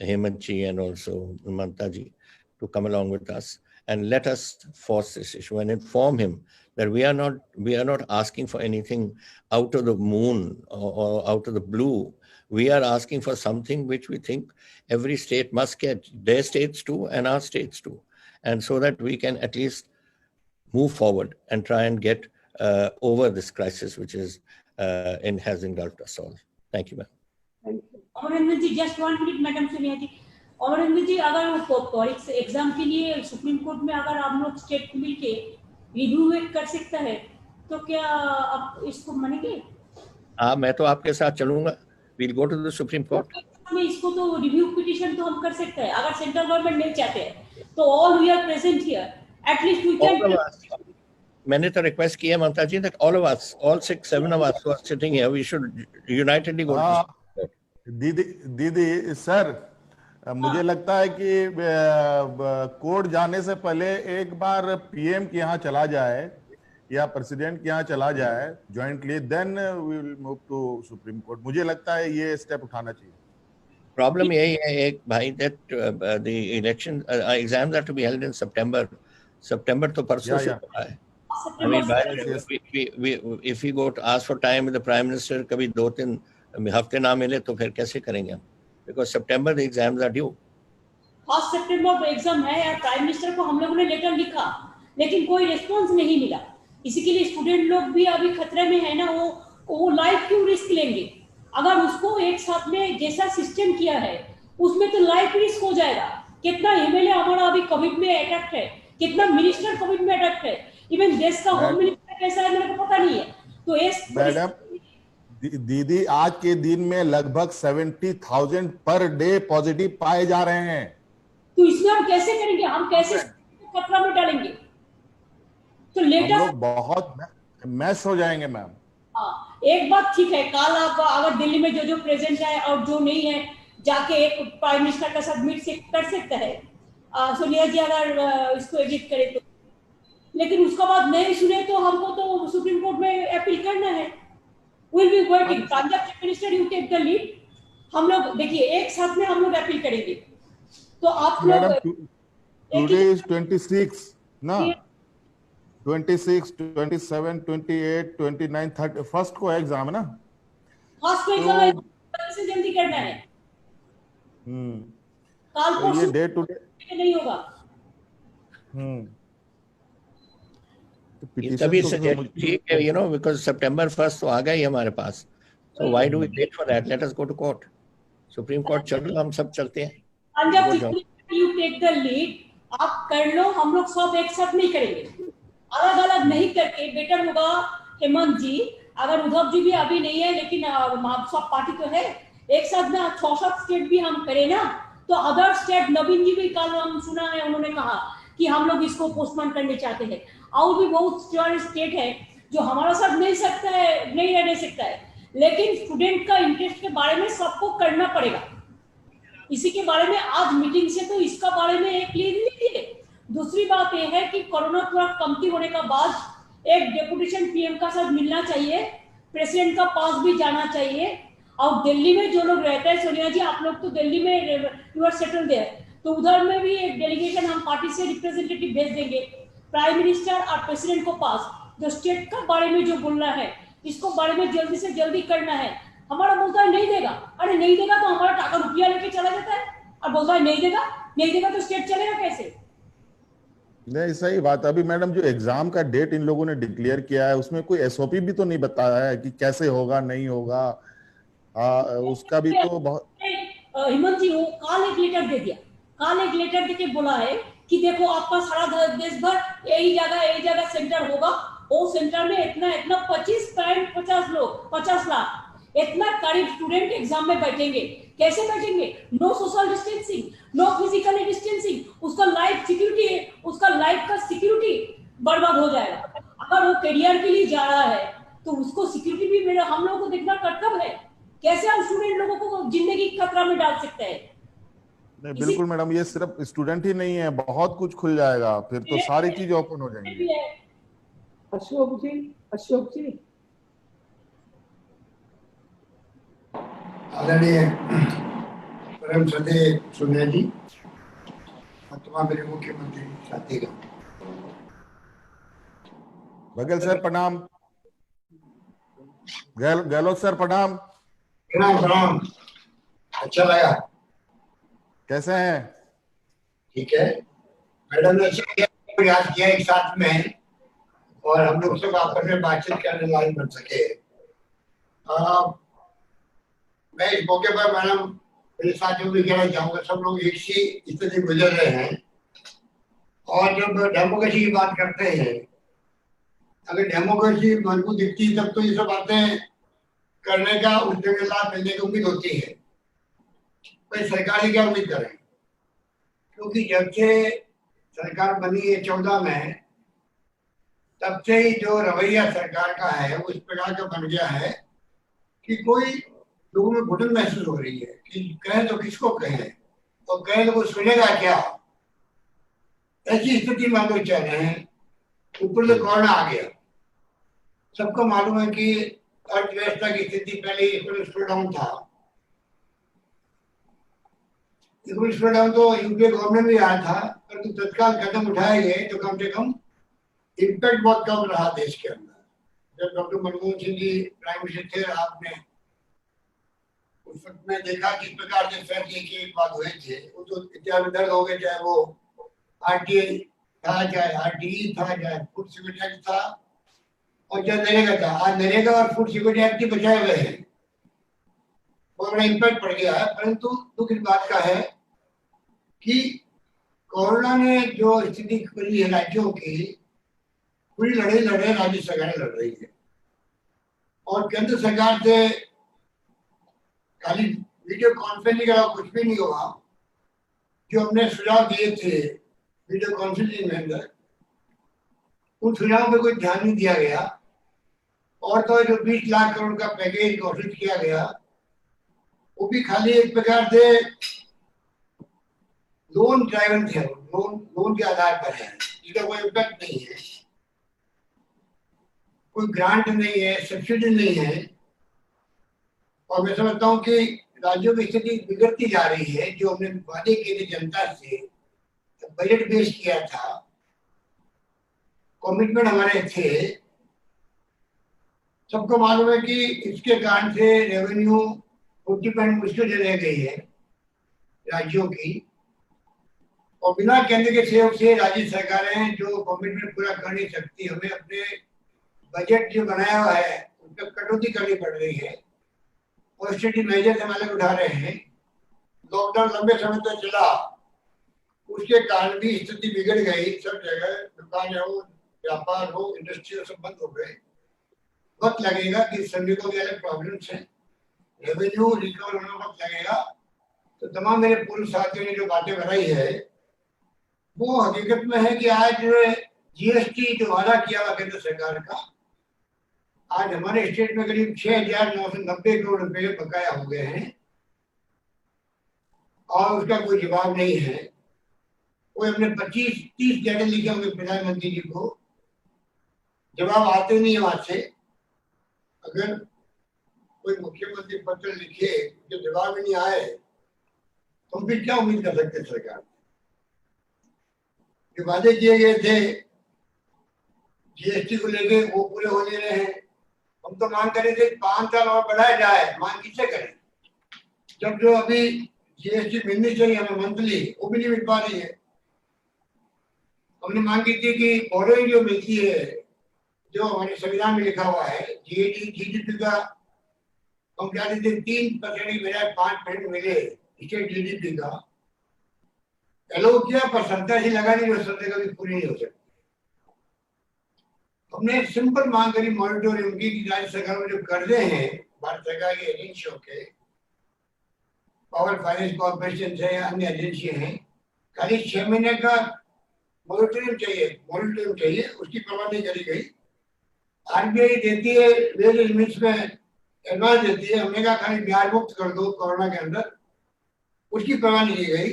Hemant ji and also Mamata ji, to come along with us and let us force this issue and inform him that we are not asking for anything out of the moon or out of the blue. We are asking for something which we think every state must get, their states too and our states too. And so that we can at least move forward and try and get over this crisis, which is has engulfed us all. Thank you, ma'am. Thank you. Amarendra ji, just 1 minute, Madam Sonia ji. Amarinder जी, अगर वो exam के लिए supreme court में अगर आप लोग state मिलके review कर सकता है तो क्या आप इसको मानेंगे? हाँ, मैं तो आपके साथ चलूंगा। We'll go to the Supreme Court. में इसको तो रिव्यू पिटीशन तो हम कर सकते हैं, अगर सेंट्रल गवर्नमेंट नहीं चाहते हैं तो all we are present here, at least we All of can. us. मैंने तो रिक्वेस्ट किया Mamata ji that all of us, all 6-7 of us who are sitting here, we should unitedly go to the Supreme Court. दीदी sir, मुझे लगता है कि court जाने से पहले एक बार पीएम के यहाँ चला जाए या प्रेसिडेंट के यहाँ चला जाए jointly, then we will move to supreme court. मुझे लगता है ये स्टेप उठाना चाहिए। प्रॉब्लम यही है एक भाई that the election exams are to be held in September तो परसों से हुआ है। I mean, if we go to ask for time with the Prime Minister, कभी 2-3 हफ्ते ना मिले तो फिर कैसे करेंगे हम? Because September the exams are due. 1 सितंबर को एग्जाम है यार। प्राइम मिनिस्टर को हम लोगों ने लेटर लिखा लेकिन कोई रिस्पॉन्स नहीं मिला। इसी के लिए स्टूडेंट लोग भी अभी खतरे में है ना, वो लाइफ क्यों रिस्क लेंगे? अगर उसको एक साथ में जैसा सिस्टम किया है उसमें तो लाइफ रिस्क हो जाएगा। कितना एमएलए हमारा अभी कोविड में अटैक है, कितना मिनिस्टर कोविड में अटैक है, इवन देश का होम मिनिस्टर कैसा है मेरे को पता नहीं है। तो मैडम दीदी, आज के दिन में लगभग 70,000 पर डे पॉजिटिव पाए जा रहे हैं। तो इसमें हम कैसे करेंगे? हम कैसे खतरा में डालेंगे? तो लेटर हम लोग बहुत मैस हो जाएंगे मैम। हाँ, एक बात ठीक है, कल आप अगर दिल्ली में जो प्रेजेंट है और जो नहीं है जाके एक प्राइम मिनिस्टर का साथ मीट कर सकता है सोनिया जी, अगर इसको एडिट करे तो। लेकिन उसका बात नहीं सुने तो हमको तो सुप्रीम कोर्ट में अपील करना है। Will be waiting. Punjab chief minister, you take the lead. हम लोग देखिए एक साथ में हम लोग अपील करेंगे। तो आप मैडम लोग टुडे इज 26 ना, 26, 27, 28, 29, 30 फर्स्ट को एग्जाम है ना। फर्स्ट को एग्जाम से जल्दी करना है। कल तो ये डे टू डे नहीं होगा। तभी सजेस्ट ठीक है, you know, because September 1st तो आ गया ही हमारे पास। So why do we wait for that? Let us go to court. Supreme Court चलो, हम सब चलते हैं। Punjab chief minister, you take the lead. आप कर लो, हम लोग सब एक साथ नहीं करेंगे, अलग अलग नहीं करके बेटर होगा। हेमंत जी, अगर उद्धव जी भी अभी नहीं है लेकिन सब पार्टी तो है, एक साथ में 6-7 स्टेट भी हम करें ना, तो अदर स्टेट, नवीन जी भी कल हम सुना है उन्होंने कहा कि हम लोग इसको पोस्टपोन करने चाहते हैं। और भी बहुत स्टेट है जो हमारा साथ नहीं सकता है, नहीं रहने सकता है, लेकिन स्टूडेंट का इंटरेस्ट के बारे में सबको करना पड़ेगा। इसी के बारे में आज मीटिंग से तो इसका बारे में एक क्लियरिटी है। दूसरी बात यह है कि कोरोना थोड़ा कमती होने का बाद एक डेपुटेशन पीएम का साथ मिलना चाहिए, प्रेसिडेंट का पास भी जाना चाहिए। और दिल्ली में जो लोग रहते हैं, सोनिया जी आप लोग तो दिल्ली में यू आर सेटल देयर, तो उधर में भी एक डेलीगेशन हम पार्टी से रिप्रेजेंटेटिव भेज देंगे प्राइम मिनिस्टर और प्रेसिडेंट को पास, जो स्टेट का बारे में जो बोलना है इसको बारे में जल्दी से जल्दी करना है। हमारा बोलता है नहीं देगा, अरे नहीं देगा तो हमारा टाका रुपया लेके चला जाता है और बोलता है नहीं देगा तो स्टेट चलेगा कैसे? नहीं, सही बात। अभी मैडम जो एग्जाम का डेट इन लोगों ने डिक्लेयर किया है उसमें कोई एसओपी भी तो नहीं बताया है कि कैसे होगा नहीं होगा। उसका भी तो बहुत। हेमंत जी, वो कल एक लेटर दे दिया, कल एक लेटर देके बोला है कि देखो आपका सारा देश भर यही जगह सेंटर होगा, वो सेंटर में इतना 25.50 लोग, 50 लाख इतना करीब स्टूडेंट एग्जाम में बैठेंगे। कैसे बैठेंगे? No social distancing, no physical distancing. उसका लाइफ सिक्योरिटी है, उसका लाइफ का सिक्योरिटी बर्बाद हो जाएगा। अगर वो करियर के लिए जा रहा है तो उसको सिक्योरिटी भी मेरा हम लोगों को देखना कर्तव्य है। कैसे हम स्टूडेंट लोगों को जिंदगी खतरा में डाल सकते हैं? नहीं, बिल्कुल मैडम, ये सिर्फ स्टूडेंट ही नहीं है, बहुत कुछ खुल जाएगा, फिर तो सारी चीज ओपन हो जाएंगी। अशोक जी आदरणीय परम श्रद्धेय सोनिया जी, तमाम मेरे मुख्यमंत्री साथीगण, बघेल सर प्रणाम, गहलोत सर प्रणाम। प्रणाम। अच्छा लगा। कैसे हैं? ठीक है। मैडम ने प्रयास किया एक साथ में और हम लोग सब आपस में बातचीत करने लायक बन सके। मैं इस मौके पर मैडम मेरे साथियों भी कहना चाहूंगा, सब लोग एक सी स्थिति गुजर रहे हैं। और जब डेमोक्रेसी की बात करते हैं, अगर डेमोक्रेसी मजबूत दिखती है तब तो ये सब बातें करने का उस जगह लाभ मिलने की उम्मीद होती है। भाई सरकार से क्या उम्मीद करें, क्योंकि जब से सरकार बनी है 14 में, तब से ही जो रवैया सरकार का है वो इस प्रकार का बन गया है कि कोई लोगों में घुटन महसूस हो रही है कि कहें तो किसको कहें और कहें तो कोई सुनेगा क्या। ऐसी स्थिति में हम लोग चल रहे हैं। ऊपर से कोरोना आ गया। सबको मालूम है कि अर्थव्यवस्था की स्थिति पहले इकोनॉमिक स्लो डाउन था। इकोनॉमिक स्लो डाउन तो यूपीए गवर्नमेंट भी आया था, परंतु तत्काल कदम उठाए गए तो कम से कम इम्पैक्ट बहुत कम रहा देश के अंदर। जब doctor Manmohan Singh ji prime minister थे, आपने उस वक्त में देखा किस प्रकार से फैसले की बात हुए थे। वो तो इत्यादि दर्द हो गए, चाहे वो आरटीआई था, चाहे आरटीई था, चाहे फूड सिक्योरिटी एक्ट था और चाहे नरेगा था। आज नरेगा और फूड सिक्योरिटी एक्ट ही बचाए गए हैं। बहुत बड़ा इम्पैक्ट पड़ गया है। परंतु दुख इस बात का है कि कोरोना ने जो स्थिति करी है राज्यों की, पूरी लड़ाई राज्य सरकारें लड़ रही है। और केंद्र सरकार से खाली वीडियो कॉन्फ्रेंसिंग के अलावा कुछ भी नहीं हुआ। जो हमने सुझाव दिए थे वीडियो कॉन्फ्रेंसिंग में अंदर, उन सुझावों पे कोई ध्यान नहीं दिया गया। और तो जो 20 लाख करोड़ का पैकेज घोषित किया गया, वो भी खाली एक प्रकार से लोन ड्राइवन थे, लोन के आधार पर है, जिसका कोई इम्पैक्ट नहीं है, कोई ग्रांट नहीं है, सब्सिडी नहीं है। और मैं समझता हूँ कि राज्यों की स्थिति बिगड़ती जा रही है। जो हमने वादे किए थे जनता से, बजट पेश किया था, कमिटमेंट हमारे थे, सबको मालूम है कि इसके कारण से रेवेन्यू 40% मुश्किल से रह गई है राज्यों की। और बिना केंद्र के सहयोग से राज्य सरकारें जो कमिटमेंट पूरा कर नहीं सकती। हमें अपने बजट जो बनाया हुआ है उस पर कटौती करनी पड़ रही है। ऑस्टेरिटी मेजर हमारे उठा रहे हैं। लॉकडाउन लंबे समय तक चला, उसके कारण भी स्थिति बिगड़ गई। सब जगह दुकान हो, व्यापार हो, इंडस्ट्री सब बंद हो गए। वक्त लगेगा कि श्रमिकों के अलग प्रॉब्लम्स हैं, रेवेन्यू रिकवर होने में वक्त लगेगा। तो तमाम मेरे पूर्व साथियों ने जो बातें बनाई है वो हकीकत में है कि आज जीएसटी जो वादा किया हुआ केंद्र सरकार का, आज हमारे स्टेट में करीब 6,990 करोड़ रुपए बकाया हो गए हैं और उसका कोई जवाब नहीं है। कोई हमने 25-30 लेटर लिखे होंगे प्रधानमंत्री जी को, जवाब आते नहीं है वहां से। अगर कोई मुख्यमंत्री पत्र लिखे जो जवाब नहीं आए तो हम फिर क्या उम्मीद कर सकते सरकार। जो वादे किए गए थे जीएसटी को लेके वो पूरे हो नहीं रहे हैं। हम तो मांग कर रहे थे 5 साल और बढ़ाया जाए। मांग किससे करें जब जो अभी जीएसटी मिलनी चाहिए हमें मंथली, वो भी नहीं मिल पा रही है। हमने मांग की थी कि बोरोइंग जो मिलती है, जो हमारे संविधान में लिखा हुआ है, जीडीपी का हम क्या देते 3% की बजाय 5% मिले स्टेट जीडीपी का। एलो किया पर संस्था से लगाने जो संस्था कभी पूरी नहीं हो सकती। हमने एक सिंपल मांग करी मॉनिटोरियम की कि राज्य सरकार में जो कर्जे हैं भारत सरकार की एजेंसियों के, पावर फाइनेंस कॉर्पोरेशन है या अन्य एजेंसियां हैं, खाली 6 महीने का मॉनिटोरियम चाहिए, उसकी परवाह नहीं करी गई। आरबीआई देती है वेरियस लिमिट्स में एडवांस देती है, हमने कहा खाली ब्याज मुक्त कर दो कोरोना के अंदर, उसकी परवाह नहीं की गई।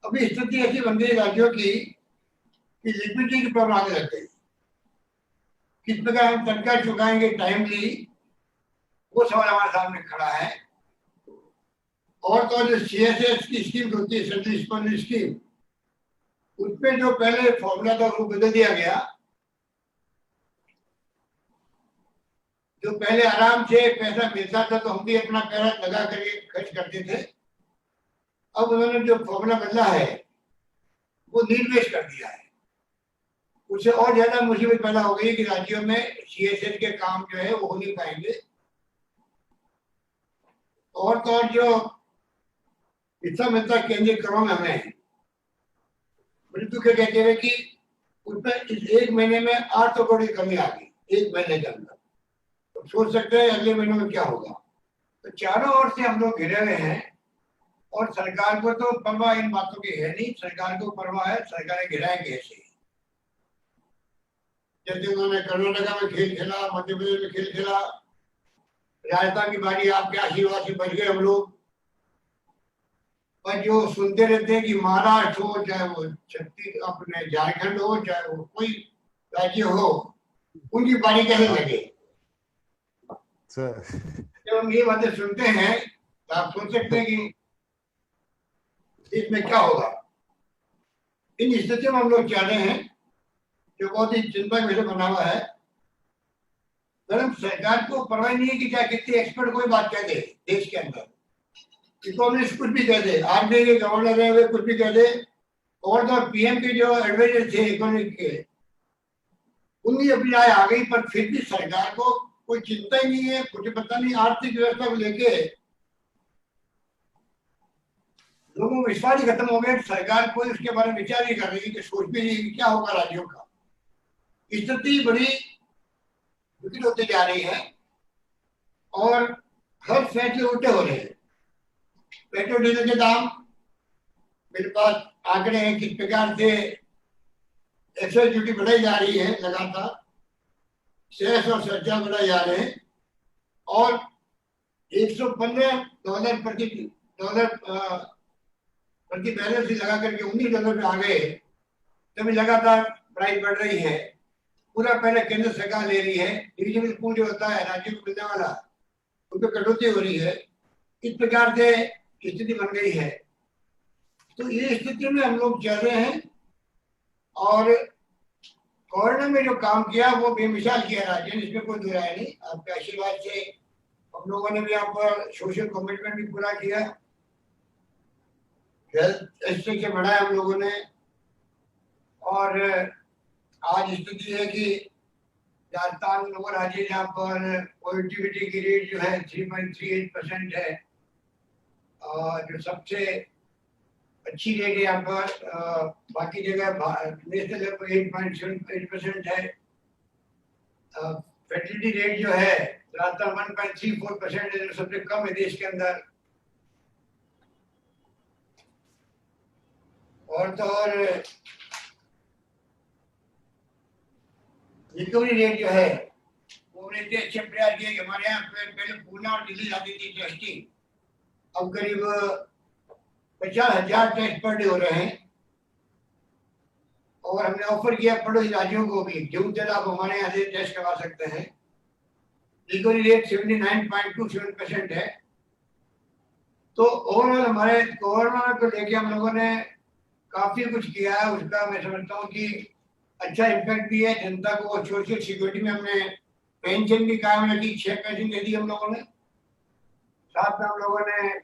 अभी स्थिति ऐसी बन गई राज्यों की कि लिक्विडिटी की प्रॉब्लम आने लग गई। किस प्रकार हम तनख्वाह चुकाएंगे टाइमली, वो सवाल हमारे सामने खड़ा है। और तो जो सीएसएस की स्कीम होती है, सेंट्रल स्पॉन्सर्ड स्कीम, उसमें जो पहले फॉर्मूला था वो बदल दिया गया। जो पहले आराम से पैसा मिलता था तो हम भी अपना पैसा लगा करके खर्च करते थे। अब उन्होंने जो फॉर्मूला बदला है वो निर्वेश कर दिया है। उससे और ज्यादा मुसीबत पैदा हो गई कि राज्यों में सीएसएस के काम जो है वो हो नहीं पाएंगे। और तो और जो हिस्सा मिलता है केंद्रीय करों में हमें, मृत्यु के कहते हुए कि उसमें इस 1 महीने में 800 करोड़ की कमी आ गई 1 महीने के अंदर। तो सोच सकते हैं अगले महीनों में क्या होगा। तो चारों ओर से हम लोग घिरे हुए हैं और सरकार को तो परवाह इन बातों की है नहीं। सरकार को परवाह है सरकारें गिराएं कैसे। जैसे उन्होंने कर्नाटका में खेल खेला, मध्य प्रदेश में खेल खेला, राजस्थान की बारी आपके आशीर्वाद से बच गए हम लोग। पर जो सुनते रहते हैं कि महाराष्ट्र हो, चाहे वो छत्तीस अपने झारखंड हो, चाहे वो कोई राज्य हो, उनकी बारी कैसे लगे। जब हम ये बातें सुनते हैं तो आप सोच सकते हैं कि इसमें क्या होगा। इन स्थिति में हम लोग चाह रहे हैं जो बहुत ही चिंता का विषय बना हुआ है। मैडम सरकार को परवाह नहीं है कि क्या कितने एक्सपर्ट कोई बात कह दे देश के अंदर, इकोनॉमिस्ट कुछ भी कह दे, आरबीआई के गवर्नर है वे कुछ भी कह दे, और तो पीएम के जो एडवाइजर थे इकोनॉमिक के उनकी अपनी राय आ गई। पर फिर भी सरकार को कोई चिंता ही नहीं है, कुछ पता नहीं। आर्थिक व्यवस्था को लेके लोगों को विश्वास ही खत्म हो गया। सरकार कोई उसके बारे में विचार नहीं कर रही कि सोच भी नहीं कि क्या होगा राज्यों का। स्थिति बड़ी विकट होती जा रही है और हर फैसले उल्टे हो रहे हैं। पेट्रोल डीजल के दाम, मेरे पास आंकड़े हैं किस प्रकार से एक्साइज ड्यूटी बढ़ाई जा रही है लगातार, सेस और सरचार्ज बढ़ाए जा रहे हैं और $115 प्रति बैरल से लगा करके $19 पे आ गए। तभी लगातार प्राइस बढ़ रही है। पूरा पहले केंद्र सरकार ले रही है, डिविजनल पूल जो होता है राज्यों को मिलने वाला उन पर कटौती हो रही है। इस प्रकार से स्थिति बन गई है। तो ये स्थिति में हम लोग चल रहे हैं और कोरोना में जो काम किया वो बेमिसाल किया राज्य ने, इसमें कोई दुराय नहीं। आपके आशीर्वाद से हम लोगों ने भी यहाँ पर सोशल कमिटमेंट भी पूरा किया, हेल्थ एक्सपेक्ट बढ़ाया हम लोगों ने। और आज स्थिति है कि राजस्थान वो राज्य जहाँ पर पॉजिटिविटी की रेट जो है 3.38% है और जो सबसे अच्छी रेट है यहाँ पर। बाकी जगह नेशनल लेवल पर 8.78% है। फर्टिलिटी रेट जो है राजस्थान 1.34% है, जो सबसे कम है देश के अंदर। और तो और रिकवरी रेट जो है वो इतने अच्छे प्रयास किए कि हमारे यहाँ पहले पूना और दिल्ली जाती थी टेस्टिंग, अब करीब 50,000 टेस्ट पर डे हो रहे हैं। और हमने ऑफर किया पड़ोसी राज्यों को भी, जो तक आप हमारे यहाँ से टेस्ट करवा सकते हैं। रिकवरी रेट 79.27% है। तो ओवरऑल हमारे कोरोना को लेके हम लोगों ने काफी कुछ किया है। उसका मैं समझता हूँ कि अच्छा इम्पैक्ट भी है। जनता को सोशल सिक्योरिटी में हमने पेंशन भी कायम रखी, 6 पेंशन दे दी हम लोगों ने। साथ में हम लोगों ने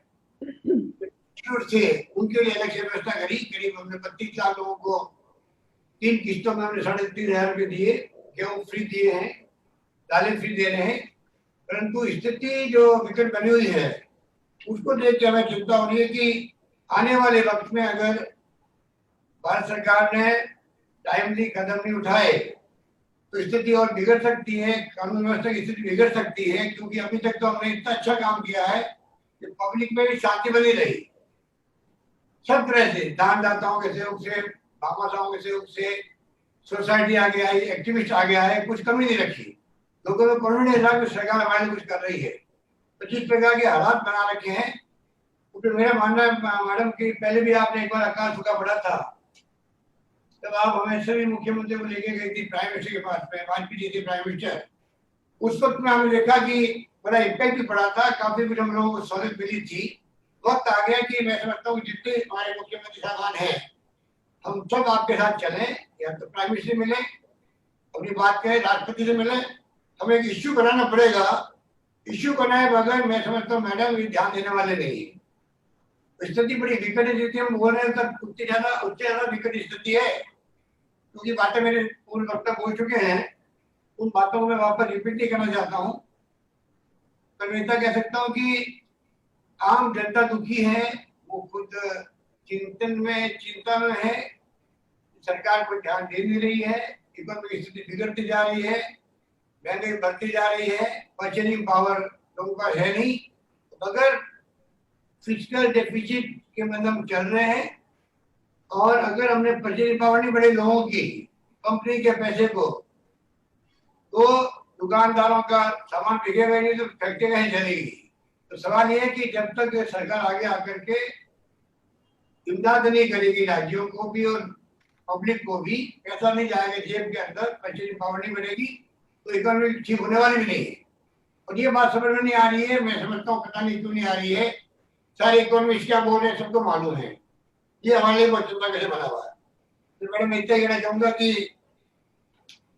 से उनके लिए अलग से व्यवस्था करी। करीब हमने 32 लाख लोगों को 3 किस्तों में हमने 3,500 रुपये दिए, गेहूँ फ्री दिए हैं, दालें फ्री दे रहे हैं। परंतु स्थिति जो विकट बनी हुई है उसको देख के हमें चिंता हो रही है कि आने वाले वक्त में अगर भारत सरकार ने टाइमली कदम नहीं उठाए तो स्थिति और बिगड़ सकती है, कानून व्यवस्था की स्थिति बिगड़ सकती है। क्योंकि अभी तक तो हमने इतना अच्छा काम किया है कि पब्लिक में भी शांति बनी रही। सब तरह से दानदाताओं के सहयोग से, भामाशाहों के सहयोग से, सोसाइटी आगे आई, एक्टिविस्ट आगे आए, कुछ कमी नहीं रखी। लोगों को कॉन्फिडेंस रहा कि सरकार हमारे कुछ कर रही है। तो जिस प्रकार के हालात बना रखे हैं, तो मेरा मानना है मैडम कि पहले भी आपने एक बार अकाल सूखा पड़ा था, तब आप हमें सभी मुख्यमंत्री को लेके गई थी प्राइम मिनिस्टर के पास में, वाजपेयी जी थे प्राइम मिनिस्टर। उस वक्त में हमने देखा कि बड़ा इम्पैक्ट भी पड़ा था, काफी कुछ हम लोगों को सहूलियत मिली थी। वक्त आ गया कि मैं समझता हूँ जितने हमारे मुख्यमंत्री साहबान हैं हम सब आपके साथ चलें, या तो प्राइम मिनिस्टर मिले, अपनी बात करें, राष्ट्रपति से मिले। हमें एक इश्यू बनाना पड़ेगा। इश्यू बनाए बगैर मैं समझता हूँ मैडम ये ध्यान देने वाले नहीं। स्थिति बड़ी विकट स्थिति हम बोल रहे हैं, उससे ज्यादा विकट स्थिति है। क्योंकि बातें मेरे पूर्व वक्ता बोल चुके हैं, उन बातों को मैं वापस रिपीट नहीं करना चाहता हूँ। तो मैं इतना कह सकता हूँ कि आम जनता दुखी है, वो खुद चिंता में है, सरकार को ध्यान दे नहीं रही है, इकोनॉमिक स्थिति बिगड़ती जा रही है, महंगाई बढ़ती जा रही है, परचेजिंग पावर लोगों का है नहीं। अगर फिजिकल डेफिसिट के मतलब हम चल रहे हैं और अगर हमने परचेजिंग पावर नहीं बढ़े लोगों की, कंपनी के पैसे को, तो दुकानदारों का सामान बिकेगा नहीं तो फैक्ट्री कहीं चलेगी। तो सवाल ये है कि जब तक सरकार आगे आकर के इमदाद नहीं करेगी राज्यों को भी और पब्लिक को भी, पैसा नहीं जाएगा जेब के अंदर, परचेजिंग पावर नहीं बढ़ेगी, तो इकोनॉमी ठीक होने वाली भी नहीं है। और ये बात समझ में नहीं आ रही है, मैं समझता हूँ पता नहीं क्यों नहीं आ रही है। सारे इकोनॉमिस्ट क्या बोल रहे हैं सबको मालूम है, ये हमारे लिए बहुत चिंता कैसे बना हुआ है। तो मैडम मैं इतना कहना चाहूंगा कि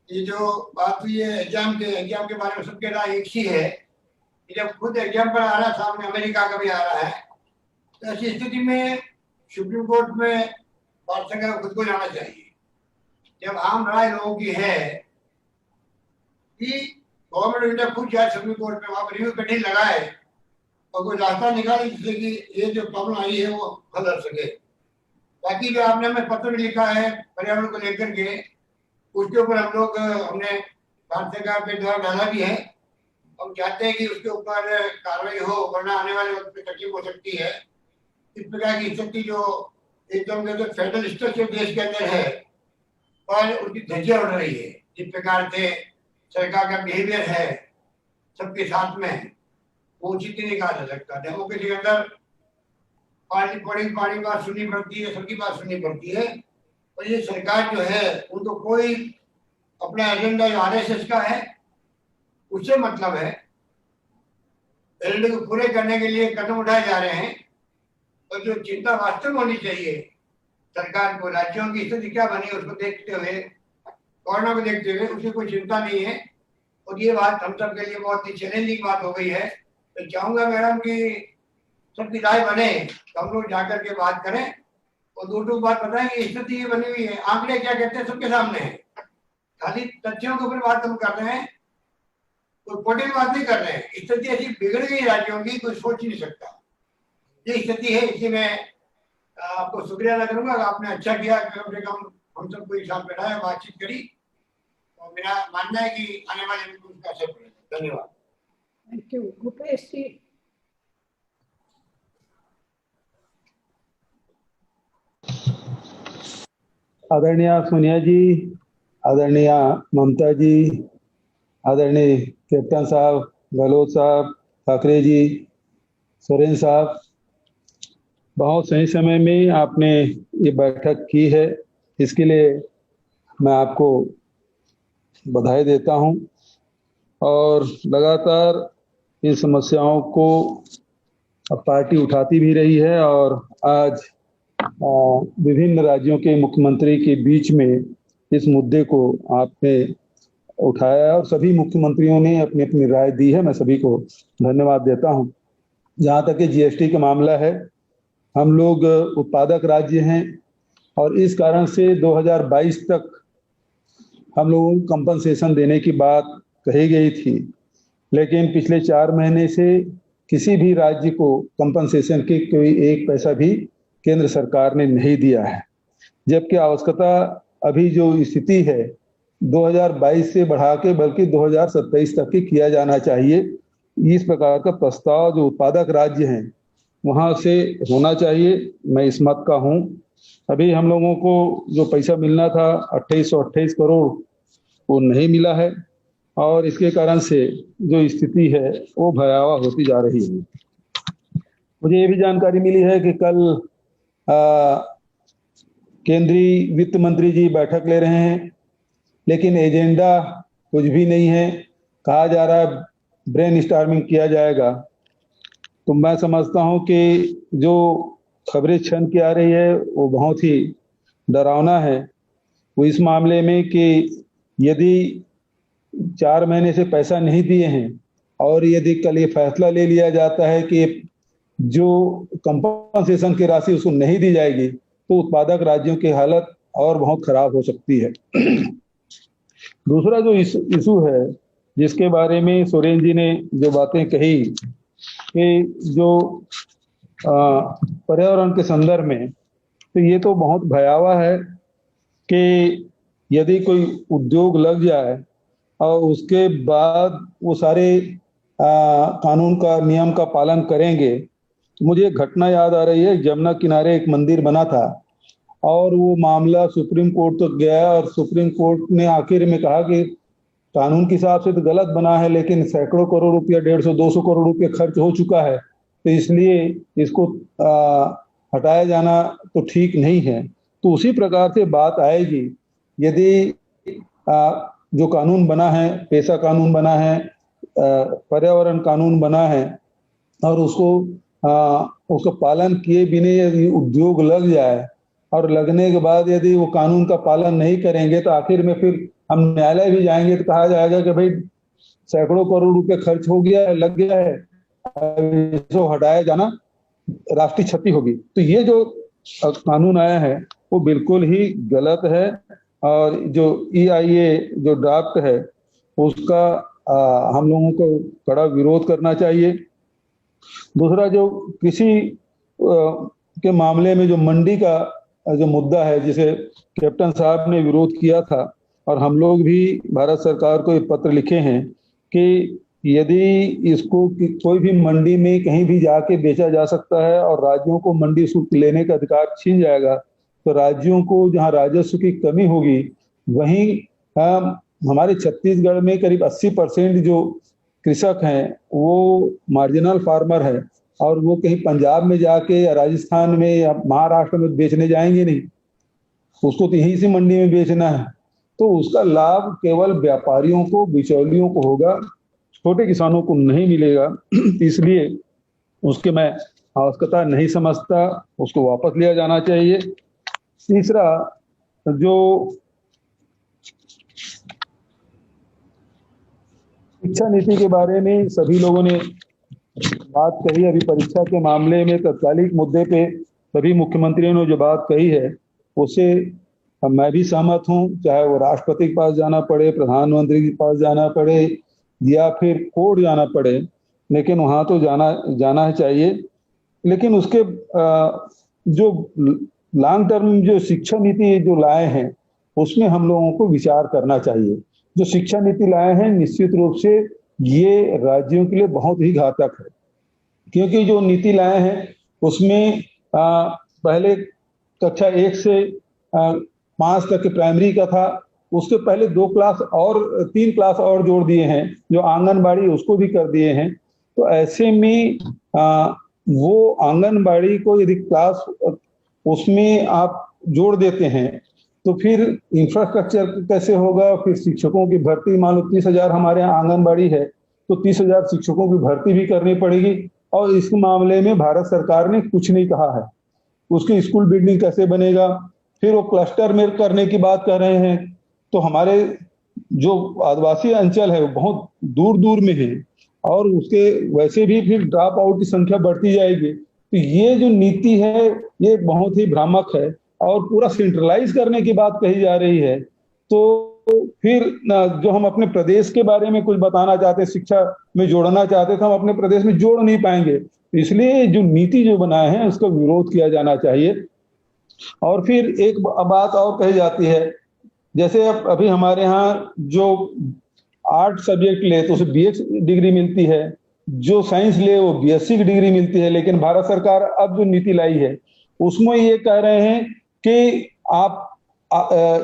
ये जो बात हुई है एग्जाम के बारे में सबके राय एक ही है कि जब खुद एग्जाम पर आ रहा है, सामने अमेरिका का भी आ रहा है, तो ऐसी स्थिति में सुप्रीम कोर्ट में पार्षद खुद को जाना चाहिए। जब आम राय लोगों की है कि गवर्नमेंट ऑफ इंडिया खुद जाए सुप्रीम कोर्ट में, वहां पर रिव्यू कटिंग लगाए और कोई रास्ता निकाले जिससे कि ये जो प्रॉब्लम आई है वो हल हो सके। बाकी जो आपने हमें पत्र में लिखा है पर्यावरण को लेकर के, उसके ऊपर हमने भारत सरकार पे द्वारा डाला भी है। हम चाहते हैं कि उसके ऊपर कार्रवाई हो, वरना आने वाले वक्त में तकलीफ हो सकती है। इस प्रकार की स्थिति जो एकदम फेडरल स्ट्रक्चर देश के अंदर है और उसकी धज्जियां उड़ रही है, जिस प्रकार से सरकार का बिहेवियर है सबके साथ में, वो उचित नहीं कहा जा सकता। डेमोक्रेसी के अंदर पार्टी बात सुननी पड़ती है, सबकी बात सुननी पड़ती है। और ये सरकार जो है उनको कोई अपना एजेंडा जो आरएसएस का है उससे मतलब है, एजेंडे को पूरे करने के लिए कदम उठाए जा रहे हैं। और जो चिंता वास्तव में होनी चाहिए सरकार को, राज्यों की स्थिति क्या बनी उसको देखते हुए, कोरोना को देखते हुए, उसकी कोई चिंता नहीं है। और ये बात हम सब के लिए बहुत ही चैलेंजिंग बात हो गई है। तो चाहूंगा मैडम कि सबकी राय बने, तो हम लोग जाकर के बात करें और दो बात बताएं कि स्थिति ये बनी हुई है, आंकड़े क्या कहते हैं सबके सामने है। खाली तथ्यों के ऊपर बात हम कर रहे हैं, कोई पोलिटिकल बात नहीं कर रहे हैं। स्थिति ऐसी बिगड़ गई राज्यों की, कोई सोच नहीं सकता। ये स्थिति है, इसलिए मैं आपको शुक्रिया अदा करूंगा। आपने अच्छा किया, कम से कम हम सबको एक साथ बैठाया, बातचीत करी। और मेरा मानना है कि आने वाले दिन में उसका असर पड़ेगा। धन्यवाद। Thank you. भूपेश जी। आदरणीय सोनिया जी, आदरणीय ममता जी, आदरणीय कैप्टन साहब, गहलोत साहब, ठाकरे जी, सोरेन साहब, बहुत सही समय में आपने ये बैठक की है, इसके लिए मैं आपको बधाई देता हूं। और लगातार इन समस्याओं को अब पार्टी उठाती भी रही है और आज विभिन्न राज्यों के मुख्यमंत्री के बीच में इस मुद्दे को आपने उठाया और सभी मुख्यमंत्रियों ने अपनी अपनी राय दी है। मैं सभी को धन्यवाद देता हूं। जहां तक कि जीएसटी का मामला है, हम लोग उत्पादक राज्य हैं और इस कारण से 2022 तक हम लोगों को कंपनसेशन देने की बात कही गई थी, लेकिन पिछले 4 महीने से किसी भी राज्य को कंपनसेशन की कोई एक पैसा भी केंद्र सरकार ने नहीं दिया है। जबकि आवश्यकता अभी जो स्थिति है 2022 से बढ़ा के बल्कि 2027 तक ही किया जाना चाहिए। इस प्रकार का प्रस्ताव जो उत्पादक राज्य हैं वहां से होना चाहिए। मैं इस मत का हूं। अभी हम लोगों को जो पैसा मिलना था 2828 करोड़ वो नहीं मिला है और इसके कारण से जो स्थिति है वो भयावह होती जा रही है। मुझे ये भी जानकारी मिली है कि कल केंद्रीय वित्त मंत्री जी बैठक ले रहे हैं, लेकिन एजेंडा कुछ भी नहीं है। कहा जा रहा है ब्रेन स्टॉर्मिंग किया जाएगा। तो मैं समझता हूं कि जो खबरें छन के आ रही है वो बहुत ही डरावना है। वो इस मामले में कि यदि 4 महीने से पैसा नहीं दिए हैं और यदि कल ये फैसला ले लिया जाता है कि जो कंपनसेशन की राशि उसको नहीं दी जाएगी तो उत्पादक राज्यों की हालत और बहुत खराब हो सकती है। दूसरा जो इशू है जिसके बारे में सोरेन जी ने जो बातें कही कि जो पर्यावरण के संदर्भ में, तो ये तो बहुत भयावह है कि यदि कोई उद्योग लग जाए और उसके बाद वो सारे कानून का नियम का पालन करेंगे। मुझे एक घटना याद आ रही है, जमुना किनारे एक मंदिर बना था और वो मामला सुप्रीम कोर्ट तक गया और सुप्रीम कोर्ट ने आखिर में कहा कि कानून के हिसाब से तो गलत बना है, लेकिन सैकड़ों करोड़ रुपया, 150-200 करोड़ रुपया खर्च हो चुका है, तो इसलिए इसको हटाया जाना तो ठीक नहीं है। तो उसी प्रकार से बात आएगी यदि जो कानून बना है, पैसा कानून बना है, पर्यावरण कानून बना है और उसको पालन किए बिना यदि उद्योग लग जाए और लगने के बाद यदि वो कानून का पालन नहीं करेंगे तो आखिर में फिर हम न्यायालय भी जाएंगे तो कहा जाएगा कि भाई सैकड़ों करोड़ रुपए खर्च हो गया है, लग गया है, इसको हटाया जाना राष्ट्रीय क्षति होगी। तो ये जो कानून आया है वो बिल्कुल ही गलत है और जो EIA जो ड्राफ्ट है उसका हम लोगों को कड़ा विरोध करना चाहिए। दूसरा, जो कृषि के मामले में जो मंडी का जो मुद्दा है, जिसे कैप्टन साहब ने विरोध किया था और हम लोग भी भारत सरकार को एक पत्र लिखे हैं कि यदि इसको कोई भी मंडी में कहीं भी जाके बेचा जा सकता है और राज्यों को मंडी शुल्क लेने का अधिकार छीन जाएगा, तो राज्यों को जहां राजस्व की कमी होगी वहीं हमारे छत्तीसगढ़ में करीब 80% जो कृषक हैं वो मार्जिनल फार्मर है और वो कहीं पंजाब में जाके या राजस्थान में या महाराष्ट्र में बेचने जाएंगे नहीं, उसको तो यहीं से मंडी में बेचना है। तो उसका लाभ केवल व्यापारियों को, बिचौलियों को होगा, छोटे किसानों को नहीं मिलेगा। इसलिए उसके मैं आवश्यकता नहीं समझता, उसको वापस लिया जाना चाहिए। तीसरा, जो शिक्षा नीति के बारे में सभी लोगों ने बात कही, अभी परीक्षा के मामले में तत्कालिक मुद्दे पे सभी मुख्यमंत्रियों ने जो बात कही है उससे मैं भी सहमत हूं, चाहे वो राष्ट्रपति के पास जाना पड़े, प्रधानमंत्री के पास जाना पड़े या फिर कोर्ट जाना पड़े, लेकिन वहां तो जाना चाहिए। लेकिन उसके जो लॉन्ग टर्म जो शिक्षा नीति जो लाए हैं उसमें हम लोगों को विचार करना चाहिए। जो शिक्षा नीति लाए हैं निश्चित रूप से ये राज्यों के लिए बहुत ही घातक है, क्योंकि जो नीति लाए हैं उसमें पहले कक्षा 1 से 5 तक के प्राइमरी का था, उसके पहले 2 क्लास और 3 क्लास और जोड़ दिए हैं, जो आंगनबाड़ी उसको भी कर दिए हैं। तो ऐसे में वो आंगनबाड़ी को यदि क्लास उसमें आप जोड़ देते हैं तो फिर इंफ्रास्ट्रक्चर कैसे होगा, फिर शिक्षकों की भर्ती, मान लो 30,000 हमारे यहाँ आंगनबाड़ी है तो 30,000 शिक्षकों की भर्ती भी करनी पड़ेगी और इस मामले में भारत सरकार ने कुछ नहीं कहा है। उसकी स्कूल बिल्डिंग कैसे बनेगा, फिर वो क्लस्टर में करने की बात कर रहे हैं, तो हमारे जो आदिवासी अंचल है वो बहुत दूर दूर में है और उसके वैसे भी फिर ड्रॉप आउट की संख्या बढ़ती जाएगी। तो ये जो नीति है ये बहुत ही भ्रामक है और पूरा सेंट्रलाइज करने की बात कही जा रही है। तो फिर जो हम अपने प्रदेश के बारे में कुछ बताना चाहते, शिक्षा में जोड़ना चाहते थे, हम अपने प्रदेश में जोड़ नहीं पाएंगे। इसलिए जो नीति जो बनाए हैं उसका विरोध किया जाना चाहिए। और फिर एक बात और कही जाती है, जैसे अभी हमारे यहाँ जो आर्ट सब्जेक्ट ले तो उसे BA डिग्री मिलती है, जो साइंस ले वो BSc की डिग्री मिलती है, लेकिन भारत सरकार अब जो नीति लाई है उसमें ये कह रहे हैं कि आप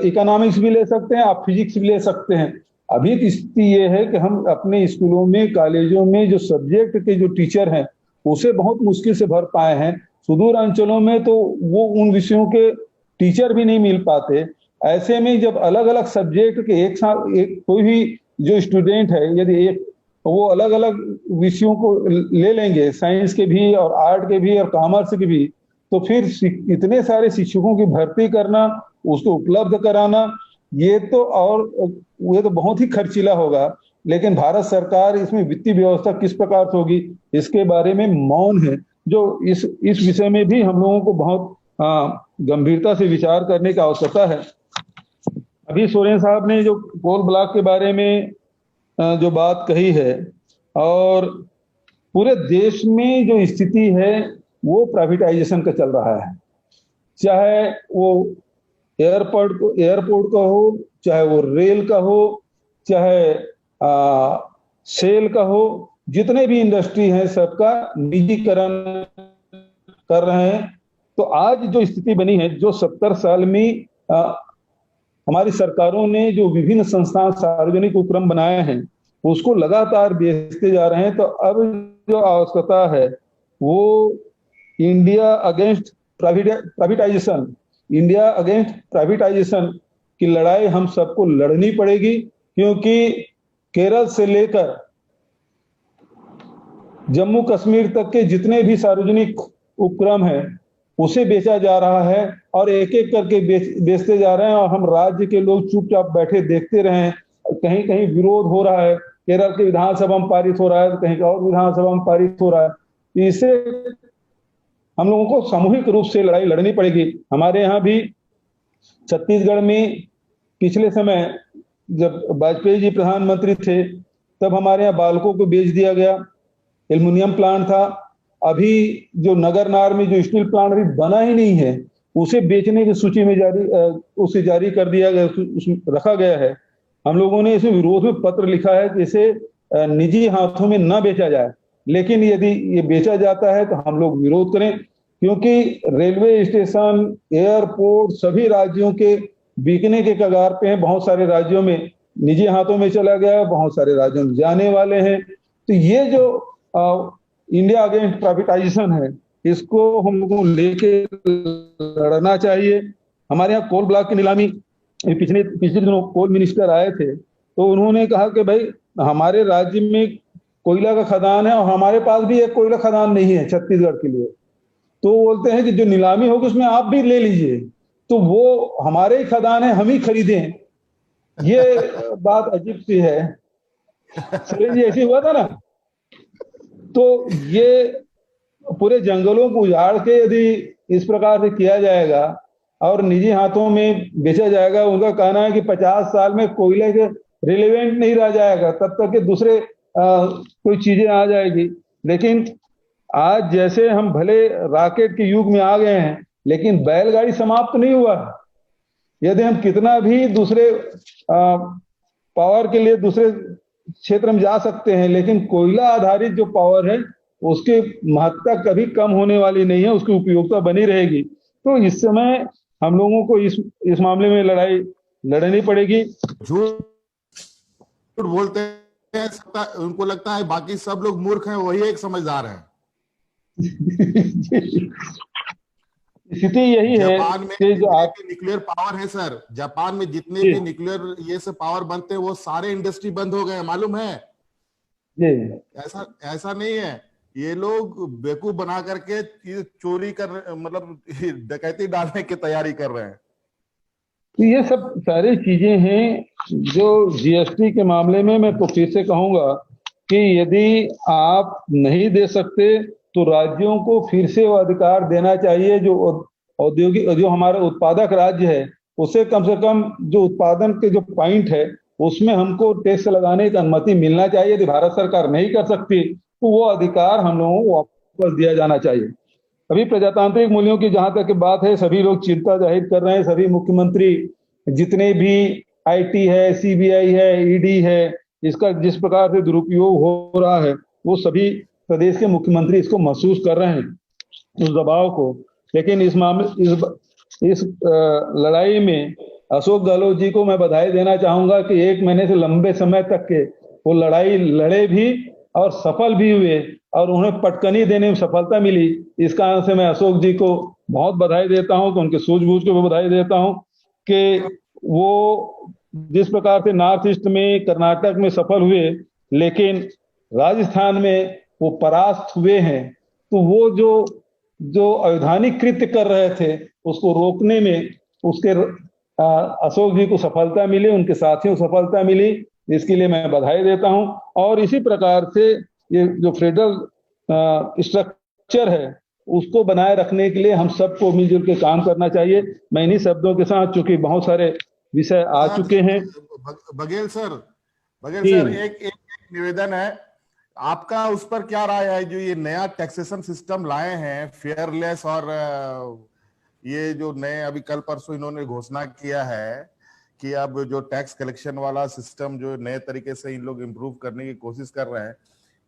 इकोनॉमिक्स भी ले सकते हैं, आप फिजिक्स भी ले सकते हैं। अभी की स्थिति ये है कि हम अपने स्कूलों में, कॉलेजों में जो सब्जेक्ट के जो टीचर हैं उसे बहुत मुश्किल से भर पाए हैं। सुदूर अंचलों में तो वो उन विषयों के टीचर भी नहीं मिल पाते। ऐसे में जब अलग अलग सब्जेक्ट के एक कोई भी जो स्टूडेंट है यदि वो अलग अलग विषयों को ले लेंगे, साइंस के भी और आर्ट के भी और कॉमर्स के भी, तो फिर इतने सारे शिक्षकों की भर्ती करना, उसको उपलब्ध कराना, ये तो बहुत ही खर्चीला होगा। लेकिन भारत सरकार इसमें वित्तीय व्यवस्था किस प्रकार से होगी इसके बारे में मौन है, जो इस विषय में भी हम लोगों को बहुत गंभीरता से विचार करने की आवश्यकता है। अभी सोरेन साहब ने जो कोल ब्लॉक के बारे में जो बात कही है और पूरे देश में जो स्थिति है वो प्राइवेटाइजेशन का चल रहा है। चाहे वो एयरपोर्ट का हो, चाहे वो रेल का हो, चाहे सेल का हो, जितने भी इंडस्ट्री हैं सबका निजीकरण कर रहे हैं। तो आज जो स्थिति बनी है, जो 70 साल में हमारी सरकारों ने जो विभिन्न संस्थान सार्वजनिक उपक्रम बनाए हैं उसको लगातार बेचते जा रहे हैं। तो अब जो आवश्यकता है वो India against privatisation, India against privatisation की लड़ाई हम सबको लड़नी पड़ेगी, क्योंकि केरल से लेकर जम्मू कश्मीर तक के जितने भी सार्वजनिक उपक्रम हैं उसे बेचा जा रहा है और एक एक करके बेचते जा रहे हैं और हम राज्य के लोग चुपचाप बैठे देखते रहे। कहीं कहीं विरोध हो रहा है, केरल के विधानसभा में पारित हो रहा है, कहीं और विधानसभा में पारित हो रहा है। इससे हम लोगों को सामूहिक रूप से लड़ाई लड़नी पड़ेगी। हमारे यहाँ भी छत्तीसगढ़ में पिछले समय जब वाजपेयी जी प्रधानमंत्री थे तब हमारे यहाँ बालकों को बेच दिया गया। एल्युमिनियम प्लांट था, अभी जो नगर नार में जो स्टील प्लांट अभी बना ही नहीं है उसे बेचने की सूची में उसे जारी कर दिया गया, उसमें रखा गया है। हम लोगों ने इसे विरोध में पत्र लिखा है कि इसे निजी हाथों में न बेचा जाए, लेकिन यदि ये बेचा जाता है तो हम लोग विरोध करें, क्योंकि रेलवे स्टेशन, एयरपोर्ट सभी राज्यों के बिकने के कगार पे हैं। बहुत सारे राज्यों में निजी हाथों में चला गया, बहुत सारे राज्यों में जाने वाले हैं। तो ये जो इंडिया अगेंस्ट प्राइवेटाइजेशन है इसको हम लोगों को लेके लड़ना चाहिए। हमारे यहाँ कोल ब्लॉक की नीलामी, पिछले दिनों कोल मिनिस्टर आए थे तो उन्होंने कहा कि भाई हमारे राज्य में कोयला का खदान है और हमारे पास भी एक कोयला खदान नहीं है छत्तीसगढ़ के लिए। तो बोलते हैं कि जो नीलामी होगी उसमें आप भी ले लीजिए, तो वो हमारे ही खदान है, हम ही खरीदें। ये बात अजीब सी है। सुरेश जी, ऐसे हुआ था ना। तो ये पूरे जंगलों को उजाड़ के यदि इस प्रकार से किया जाएगा और निजी हाथों में बेचा जाएगा, उनका कहना है कि 50 साल में कोयले के रिलेवेंट नहीं रह जाएगा, तब तक के दूसरे कोई चीजें आ जाएगी। लेकिन आज जैसे हम भले रॉकेट के युग में आ गए हैं, लेकिन बैलगाड़ी समाप्त नहीं हुआ। यदि हम कितना भी दूसरे पावर के लिए दूसरे क्षेत्र में जा सकते हैं, लेकिन कोयला आधारित जो पावर है उसकी महत्ता कभी कम होने वाली नहीं है, उसकी उपयोगिता बनी रहेगी। तो इस समय हम लोगों को इस मामले में लड़ाई लड़नी पड़ेगी। झूठ बोलते हैं, उनको लगता है बाकी सब लोग मूर्ख हैं, वही एक समझदार है। स्थिति यही है कि जो आप न्यूक्लियर पावर है सर, जापान में जितने भी न्यूक्लियर ये सब पावर बनते हैं वो सारे इंडस्ट्री बंद हो गए, मालूम है? ऐसा नहीं है, ये लोग बेवकूफ बना करके चोरी कर, मतलब डकैती डालने की तैयारी कर रहे हैं। तो ये सब सारी चीजें हैं जो जीएसटी के मामले में मैं तो फिर से कहूंगा कि यदि आप नहीं दे सकते तो राज्यों को फिर से वो अधिकार देना चाहिए। जो औद्योगिक, जो हमारा उत्पादक राज्य है उसे कम से कम जो उत्पादन के जो पॉइंट है उसमें हमको टैक्स लगाने की अनुमति मिलना चाहिए। यदि भारत सरकार नहीं कर सकती तो वो अधिकार हम लोगों को वापस दिया जाना चाहिए। अभी प्रजातांत्रिक मूल्यों की जहां तक बात है, सभी लोग चिंता जाहिर कर रहे हैं। सभी मुख्यमंत्री जितने भी आईटी है, सीबीआई है, ईडी है, इसका जिस प्रकार से दुरुपयोग हो रहा है वो सभी प्रदेश के मुख्यमंत्री इसको महसूस कर रहे हैं, उस दबाव को। लेकिन इस मामले इस लड़ाई में अशोक गहलोत जी को मैं बधाई देना चाहूंगा कि 1 महीने से लंबे समय तक के वो लड़ाई लड़े भी और सफल भी हुए और उन्हें पटकनी देने में सफलता मिली। इस कारण से मैं अशोक जी को बहुत बधाई देता हूं, कि उनके सूझबूझ को भी बधाई देता हूं कि वो जिस प्रकार से नॉर्थ ईस्ट में, कर्नाटक में सफल हुए, लेकिन राजस्थान में वो परास्त हुए हैं। तो वो जो अवैधानिक कृत्य कर रहे थे उसको रोकने में उसके अशोक जी को सफलता मिली, उनके साथियों को सफलता मिली, इसके लिए मैं बधाई देता हूं। और इसी प्रकार से ये जो फेडरल स्ट्रक्चर है उसको बनाए रखने के लिए हम सबको मिलजुल के काम करना चाहिए। मैं इन्हीं शब्दों के साथ, चूंकि बहुत सारे विषय आ चुके हैं। बघेल सर एक निवेदन है, आपका उस पर क्या राय है, जो ये नया टैक्सेशन सिस्टम लाए हैं फेयरलेस, और ये जो नए अभी कल परसों इन्होंने घोषणा किया है कि अब जो टैक्स कलेक्शन वाला सिस्टम जो नए तरीके से इन लोग इम्प्रूव करने की कोशिश कर रहे हैं,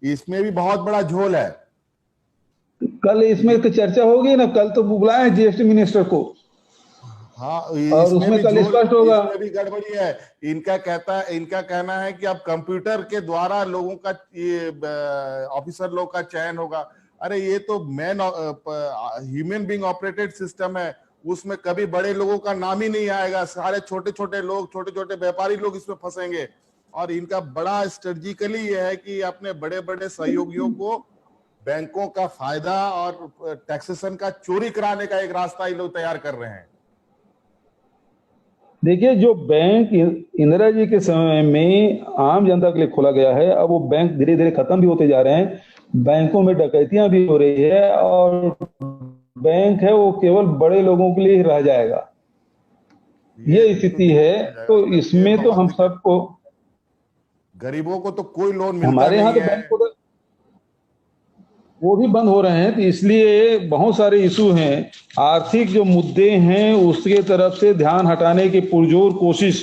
इसमें भी बहुत बड़ा झोल है। कल इसमें तो चर्चा होगी ना, कल तो बुलाए हैं जीएसटी मिनिस्टर को। हाँ, और उसमें कल स्पष्ट होगा। इसमें भी गड़बड़ी है। इनका कहना है कि अब कंप्यूटर के द्वारा लोगों का, ये ऑफिसर लोग का चयन होगा। अरे ये तो ह्यूमन बीइंग ऑपरेटेड सिस्टम है, उसमें कभी बड़े लोगों का नाम ही नहीं आएगा। सारे छोटे छोटे लोग, छोटे छोटे व्यापारी लोग इसमें फंसेंगे। और इनका बड़ा स्ट्रेटेजिकली ये है कि अपने बड़े बड़े सहयोगियों को बैंकों का फायदा और टैक्सेशन का चोरी कराने का एक रास्ता ये लोग तैयार कर रहे हैं। देखिए, जो बैंक इंदिरा जी के समय में आम जनता के लिए खोला गया है, अब वो बैंक धीरे धीरे खत्म भी होते जा रहे हैं। बैंकों में डकैतियां भी हो रही है, और बैंक है वो केवल बड़े लोगों के लिए ही रह जाएगा, ये स्थिति है। तो इसमें तो हम सबको, गरीबों को तो कोई लोन मिलता हमारे यहाँ तो नहीं है। बैंक को वो भी बंद हो रहे हैं। तो इसलिए बहुत सारे इशू हैं, आर्थिक जो मुद्दे हैं उसके तरफ से ध्यान हटाने की पुरजोर कोशिश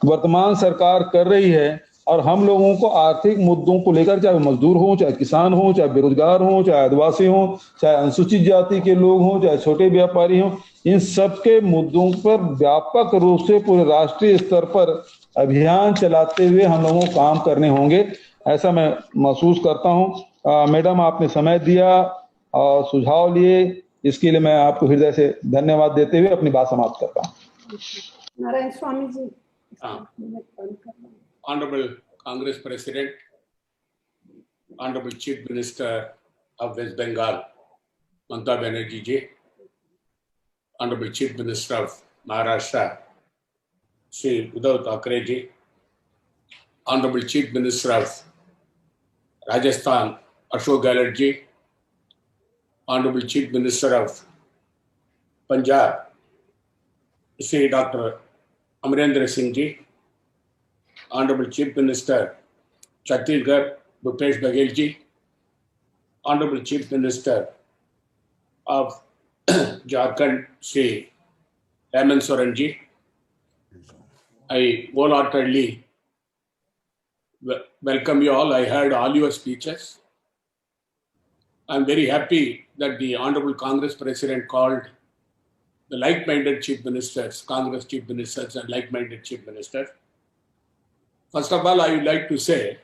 वर्तमान सरकार कर रही है। और हम लोगों को आर्थिक मुद्दों को लेकर, चाहे मजदूर हो, चाहे किसान हो, चाहे बेरोजगार हो, चाहे आदिवासी हो, चाहे अनुसूचित जाति के लोग हों, चाहे छोटे व्यापारी हों, इन सबके मुद्दों पर व्यापक रूप से पूरे राष्ट्रीय स्तर पर अभियान चलाते हुए हम लोगों को काम करने होंगे, ऐसा मैं महसूस करता हूँ। मैडम, आपने समय दिया और सुझाव लिए, इसके लिए मैं आपको हृदय से धन्यवाद देते हुए अपनी बात समाप्त करता हूँ। Narayan Swami ji. Honorable Congress President, Honorable Chief Minister of West Bengal, Mamata Banerjee ji, Honorable Chief Minister of Maharashtra, Shri Uddhav Thackeray ji, Honorable Chief Minister of Rajasthan, Ashok Gehlot ji, Honorable Chief Minister of Punjab, Shri Dr. Amarendra Singh ji, Honorable Chief Minister Chhattisgarh Bhupesh Baghel ji, Honorable Chief Minister of Jharkhand Shri Hemant Soren ji, I wholeheartedly welcome you all. I heard all your speeches. I'm very happy that the Honorable Congress President called the like-minded Chief Ministers, Congress Chief Ministers and like-minded Chief Ministers. First of all, I would like to say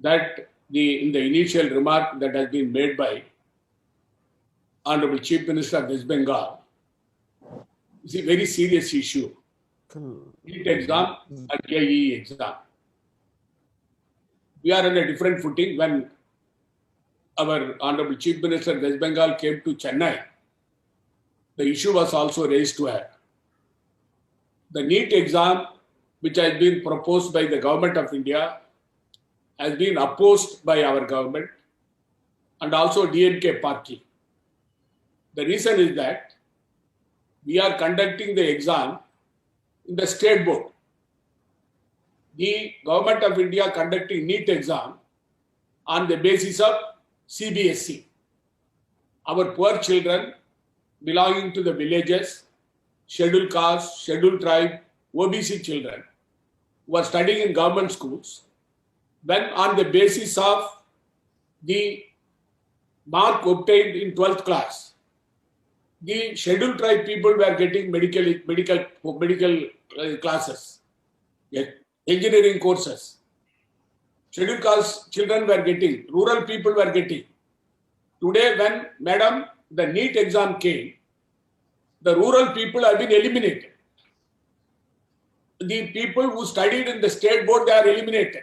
that in the initial remark that has been made by Honorable Chief Minister of West Bengal, is a very serious issue. NEET exam and JEE exam. We are on a different footing. When our Honorable Chief Minister of West Bengal came to Chennai, the issue was also raised to her. The NEET exam, which has been proposed by the government of India, has been opposed by our government and also DMK party. The reason is that we are conducting the exam in the state board. The government of India conducting NEET exam on the basis of CBSE. Our poor children belonging to the villages, scheduled caste, scheduled tribe, OBC children who are studying in government schools, when on the basis of the mark obtained in 12th class, the scheduled tribe people were getting medical classes, engineering courses. Scheduled caste children were getting, rural people were getting. Today, when madam, the NEET exam came, the rural people have been eliminated. The people who studied in the state board, they are eliminated.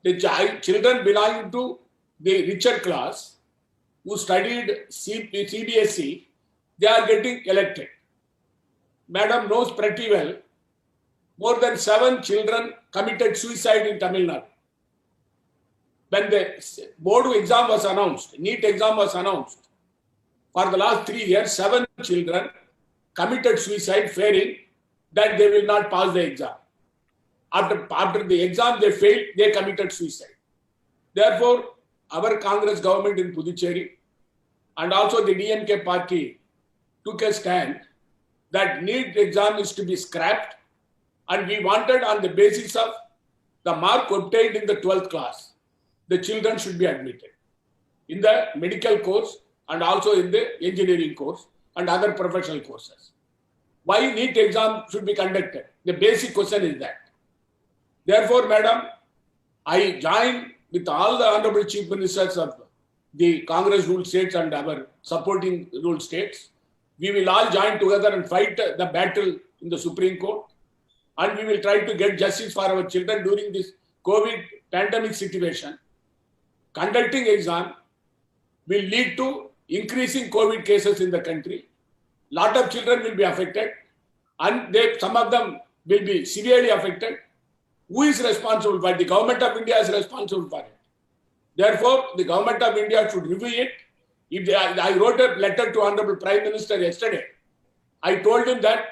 The children belonging to the richer class who studied CBSE, they are getting elected. Madam knows pretty well, more than 7 children committed suicide in Tamil Nadu. When the board exam was announced, NEET exam was announced, for the last 3 years, 7 children committed suicide, fearing that they will not pass the exam. After the exam they failed, they committed suicide. Therefore, our Congress government in Puducherry and also the DMK party took a stand that NEET exam is to be scrapped, and we wanted on the basis of the mark obtained in the 12th class, the children should be admitted in the medical course and also in the engineering course and other professional courses. Why NEET exam should be conducted? The basic question is that. Therefore, madam, I join with all the honorable chief ministers of the Congress ruled states and our supporting ruled states. We will all join together and fight the battle in the Supreme Court, and we will try to get justice for our children during this COVID pandemic situation. Conducting exam will lead to increasing COVID cases in the country. Lot of children will be affected, and some of them will be severely affected. Who is responsible for it? The government of India is responsible for it. Therefore, the government of India should review it. I wrote a letter to Honorable Prime Minister yesterday. I told him that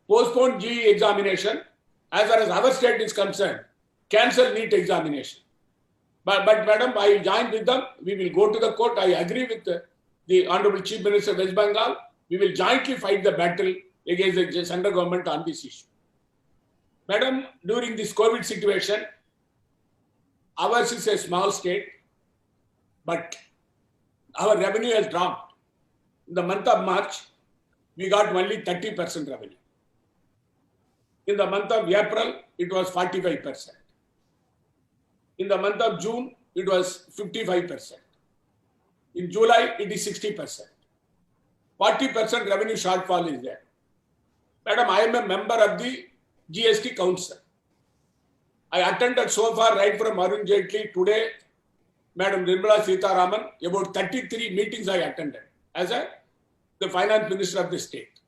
postpone GE examination as far as our state is concerned. Cancel NEET examination. But madam, I joined with them. We will go to the court. I agree with the Honorable Chief Minister of West Bengal. We will jointly fight the battle against the central government on this issue. Madam, during this COVID situation, ours is a small state, but our revenue has dropped. In the month of March, we got only 30% revenue. In the month of April, it was 45%. In the month of June, it was 55%. In July, it is 60%. 40% revenue shortfall is there. Madam, I am a member of the GST Council. I attended so far right from Arun Jaitley today, Madam Nirmala Sitharaman, about 33 meetings I attended as the Finance Minister of the state.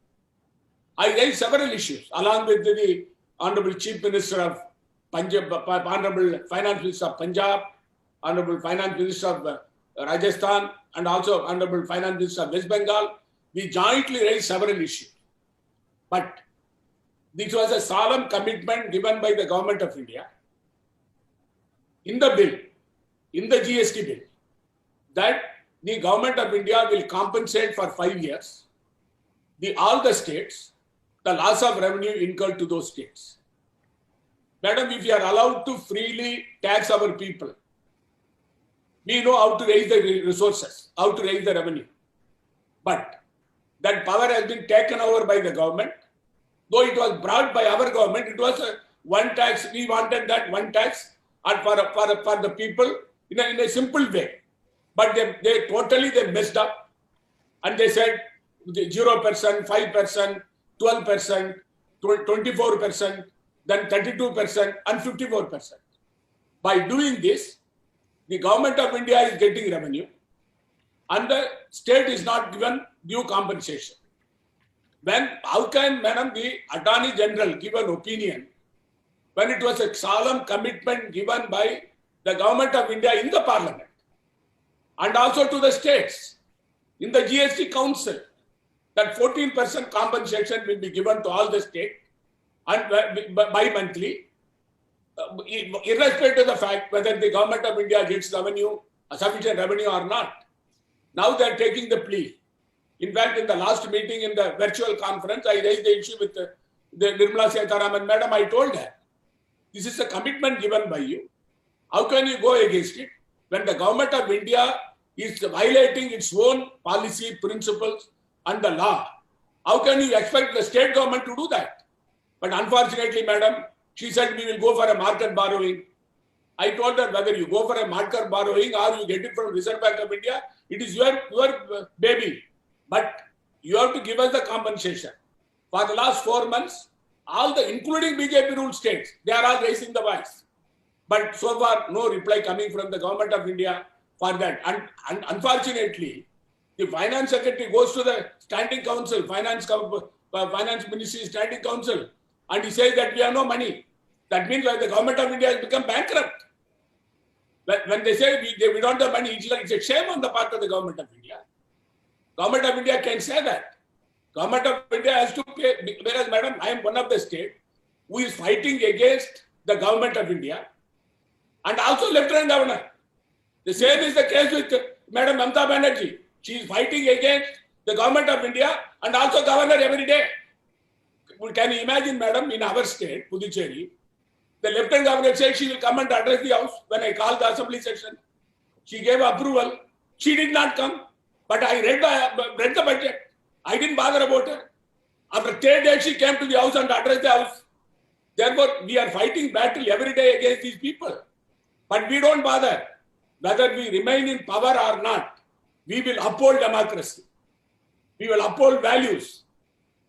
I raised several issues along with the Honorable Chief Minister of Punjab, Honorable Finance Minister of Punjab, Honorable Finance Minister of Rajasthan, and also Honorable Finance Minister of West Bengal. We jointly raised several issues. But this was a solemn commitment given by the Government of India in the bill, in the GST bill, that the Government of India will compensate for 5 years all the states, the loss of revenue incurred to those states. Madam, if we are allowed to freely tax our people, we know how to raise the resources, how to raise the revenue. But that power has been taken over by the government. Though it was brought by our government, it was one tax. We wanted that one tax and for the people in a simple way. But they totally messed up, and they said 0%, 5%, 12%, 24%, then 32% and 54%. By doing this, the Government of India is getting revenue and the state is not given due compensation. How can, madam, the Attorney General give an opinion when it was a solemn commitment given by the Government of India in the Parliament and also to the states in the GST Council that 14% compensation will be given to all the states and bi-monthly, irrespective of the fact whether the Government of India gets revenue, sufficient revenue or not. Now they are taking the plea. In fact, in the last meeting in the virtual conference, I raised the issue with the Nirmala Sitharaman. Madam, I told her, this is a commitment given by you. How can you go against it when the Government of India is violating its own policy, principles and the law? How can you expect the state government to do that? But unfortunately, madam, she said we will go for a market borrowing. I told her whether you go for a market borrowing or you get it from Reserve Bank of India, it is your baby. But you have to give us the compensation. For the last 4 months, all the, including BJP ruled states, they are all raising the voice. But so far, no reply coming from the Government of India for that. And unfortunately, the Finance Secretary goes to the Standing Council, Finance Ministry Standing Council, and he says that we have no money. That means that the Government of India has become bankrupt. When they say we don't have money, it's a shame on the part of the Government of India. Government of India can say that. Government of India has to pay, whereas, madam, I am one of the state who is fighting against the Government of India and also Lieutenant Governor. The same is the case with Madam Mamata Banerjee. She is fighting against the government of India and also governor every day. Can you imagine, madam, in our state, Puducherry, the lieutenant governor said she will come and address the house when I called the assembly session. She gave approval. She did not come. But I read the budget. I didn't bother about her. After 3 days, she came to the house and addressed the house. Therefore, we are fighting battle every day against these people. But we don't bother. Whether we remain in power or not, we will uphold democracy. We will uphold values.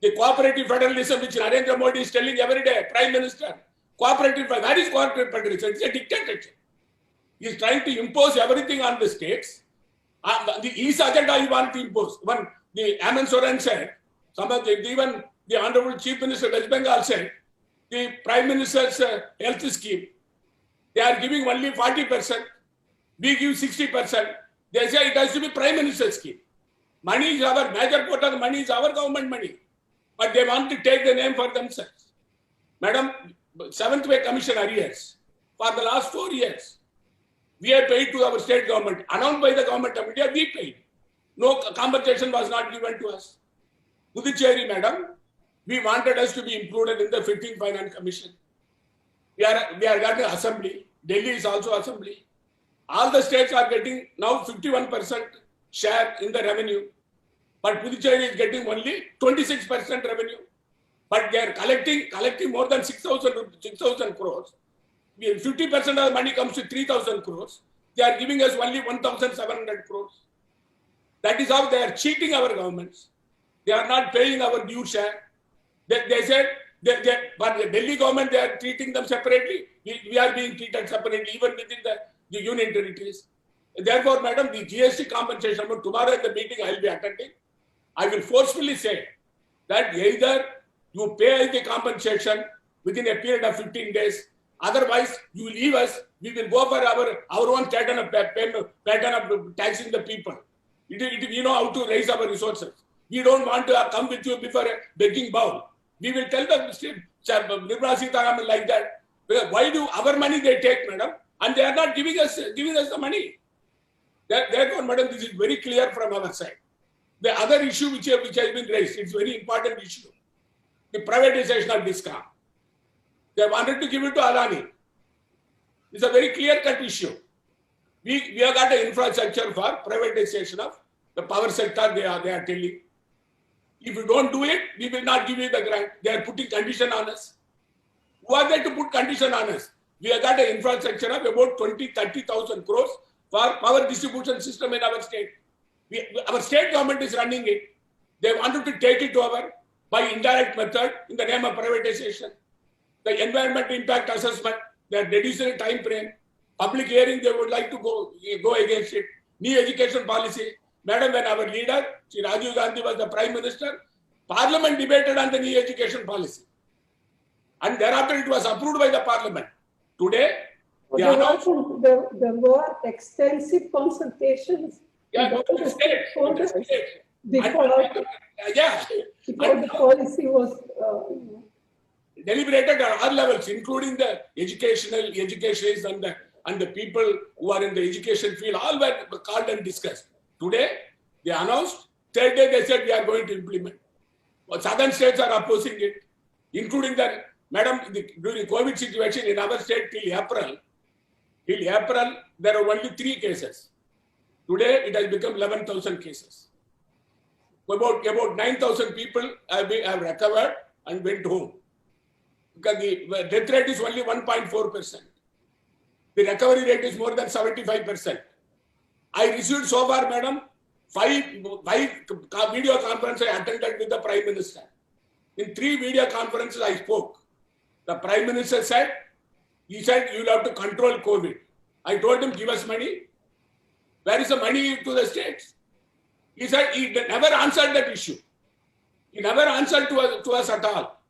The cooperative federalism which Narendra Modi is telling every day, Prime Minister, cooperative, that is cooperative federalism, it's a dictatorship. He is trying to impose everything on the states. The East agenda he wants to impose. When the Hemant Soren said, even the Honorable Chief Minister of West Bengal said, the Prime Minister's health scheme, they are giving only 40%, we give 60%. They say it has to be Prime Minister's scheme. Money is our, major part of the money is our government money. But they want to take the name for themselves. Madam, 7th Pay Commission arrears, for the last 4 years, we have paid to our state government. Announced by the government of India, we paid. No compensation was not given to us. Puducherry, madam, we wanted us to be included in the 15th Finance Commission. We are got an assembly. Delhi is also assembly. All the states are getting now 51% share in the revenue. But Puducherry is getting only 26% revenue. But they are collecting more than 6,000 crores. 50% of the money comes to 3,000 crores. They are giving us only 1,700 crores. That is how they are cheating our governments. They are not paying our due share. They said, but the Delhi government, they are treating them separately. We are being treated separately, even within the union territories. Therefore, madam, the GST compensation, tomorrow in the meeting I will be attending, I will forcefully say that either you pay the compensation within a period of 15 days, otherwise you leave us, we will go for our own pattern of taxing the people. We know how to raise our resources. We don't want to come with you before a begging bowl. We will tell the Nirmala Sitharaman like that. Why do our money they take, madam, and they are not giving us the money? Therefore, madam, this is very clear from our side. The other issue which has been raised, it's a very important issue. The privatization of DISCOM. They wanted to give it to Adani. It's a very clear-cut issue. We have got an infrastructure for privatization of the power sector, they are telling. If you don't do it, we will not give you the grant. They are putting condition on us. Who are they to put condition on us? We have got an infrastructure of about 20,000-30,000 crores for power distribution system in our state. Our state government is running it. They wanted to take it over by indirect method in the name of privatization. The environmental impact assessment, they are reducing the time frame. Public hearing, they would like to go against it. New education policy. Madam, when our leader, Shri Rajiv Gandhi was the Prime Minister, Parliament debated on the new education policy. And thereafter it was approved by the Parliament. Today, there were extensive consultations. Yeah, before the policy was deliberated at all levels, including the educationists and the people who are in the education field, all were called and discussed. Today, they announced, third day they said we are going to implement. But southern states are opposing it, including that, madam, during COVID situation in our state till April, there are only 3 cases. Today, it has become 11,000 cases. About 9,000 people have recovered and went home. Because the death rate is only 1.4%. The recovery rate is more than 75%. I received so far, madam, 5 video conferences I attended with the Prime Minister. In 3 video conferences I spoke. The Prime Minister said, he said, you will have to control COVID. I told him, give us money. Where is the money to the states? He said he never answered that issue. He never answered to us at all.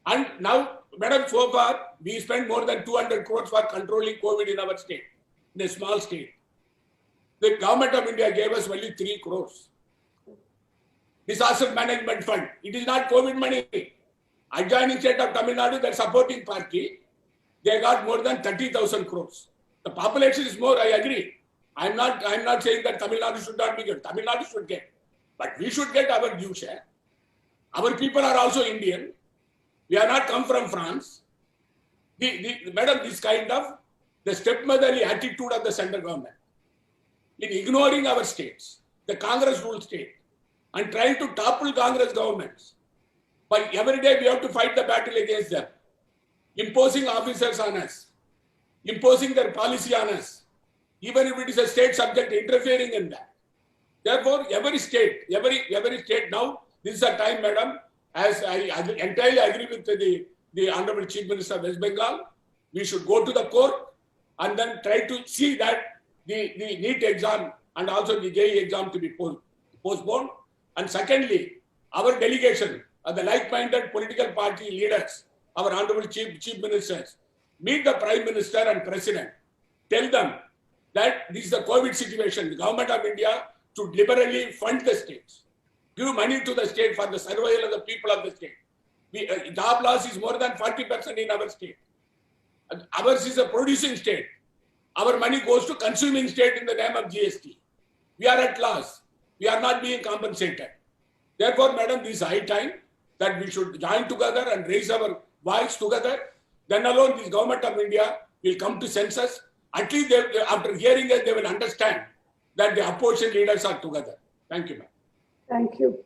And now, madam, so far, we spent more than 200 crores for controlling COVID in our state, in a small state. The government of India gave us only 3 crores. Disaster Management Fund. It is not COVID money. Adjoining state of Tamil Nadu, the supporting party, they got more than 30,000 crores. The population is more, I agree. I'm not saying that Tamil Nadu should not be given. Tamil Nadu should get, but we should get our due share. Our people are also Indian. We are not come from France. Madam, this kind of the stepmotherly attitude of the central government in ignoring our states, the Congress ruled state, and trying to topple Congress governments. But every day we have to fight the battle against them, imposing officers on us, imposing their policy on us, even if it is a state subject, interfering in that. Therefore, every state now, this is a time, madam, as I entirely agree with the Honorable Chief Minister of West Bengal, we should go to the court and then try to see that the NEET exam and also the JEE exam to be postponed. And secondly, our delegation of the like-minded political party leaders, our Honorable Chief Ministers, meet the Prime Minister and President, tell them that this is the COVID situation. The Government of India should liberally fund the states, give money to the state for the survival of the people of the state. Job loss is more than 40% in our state. Ours is a producing state. Our money goes to consuming state in the name of GST. We are at loss. We are not being compensated. Therefore, madam, this is high time that we should join together and raise our voice together. Then alone, this Government of India will come to senses. At least after hearing us, they will understand that the opposition leaders are together. Thank you, ma'am. Thank you.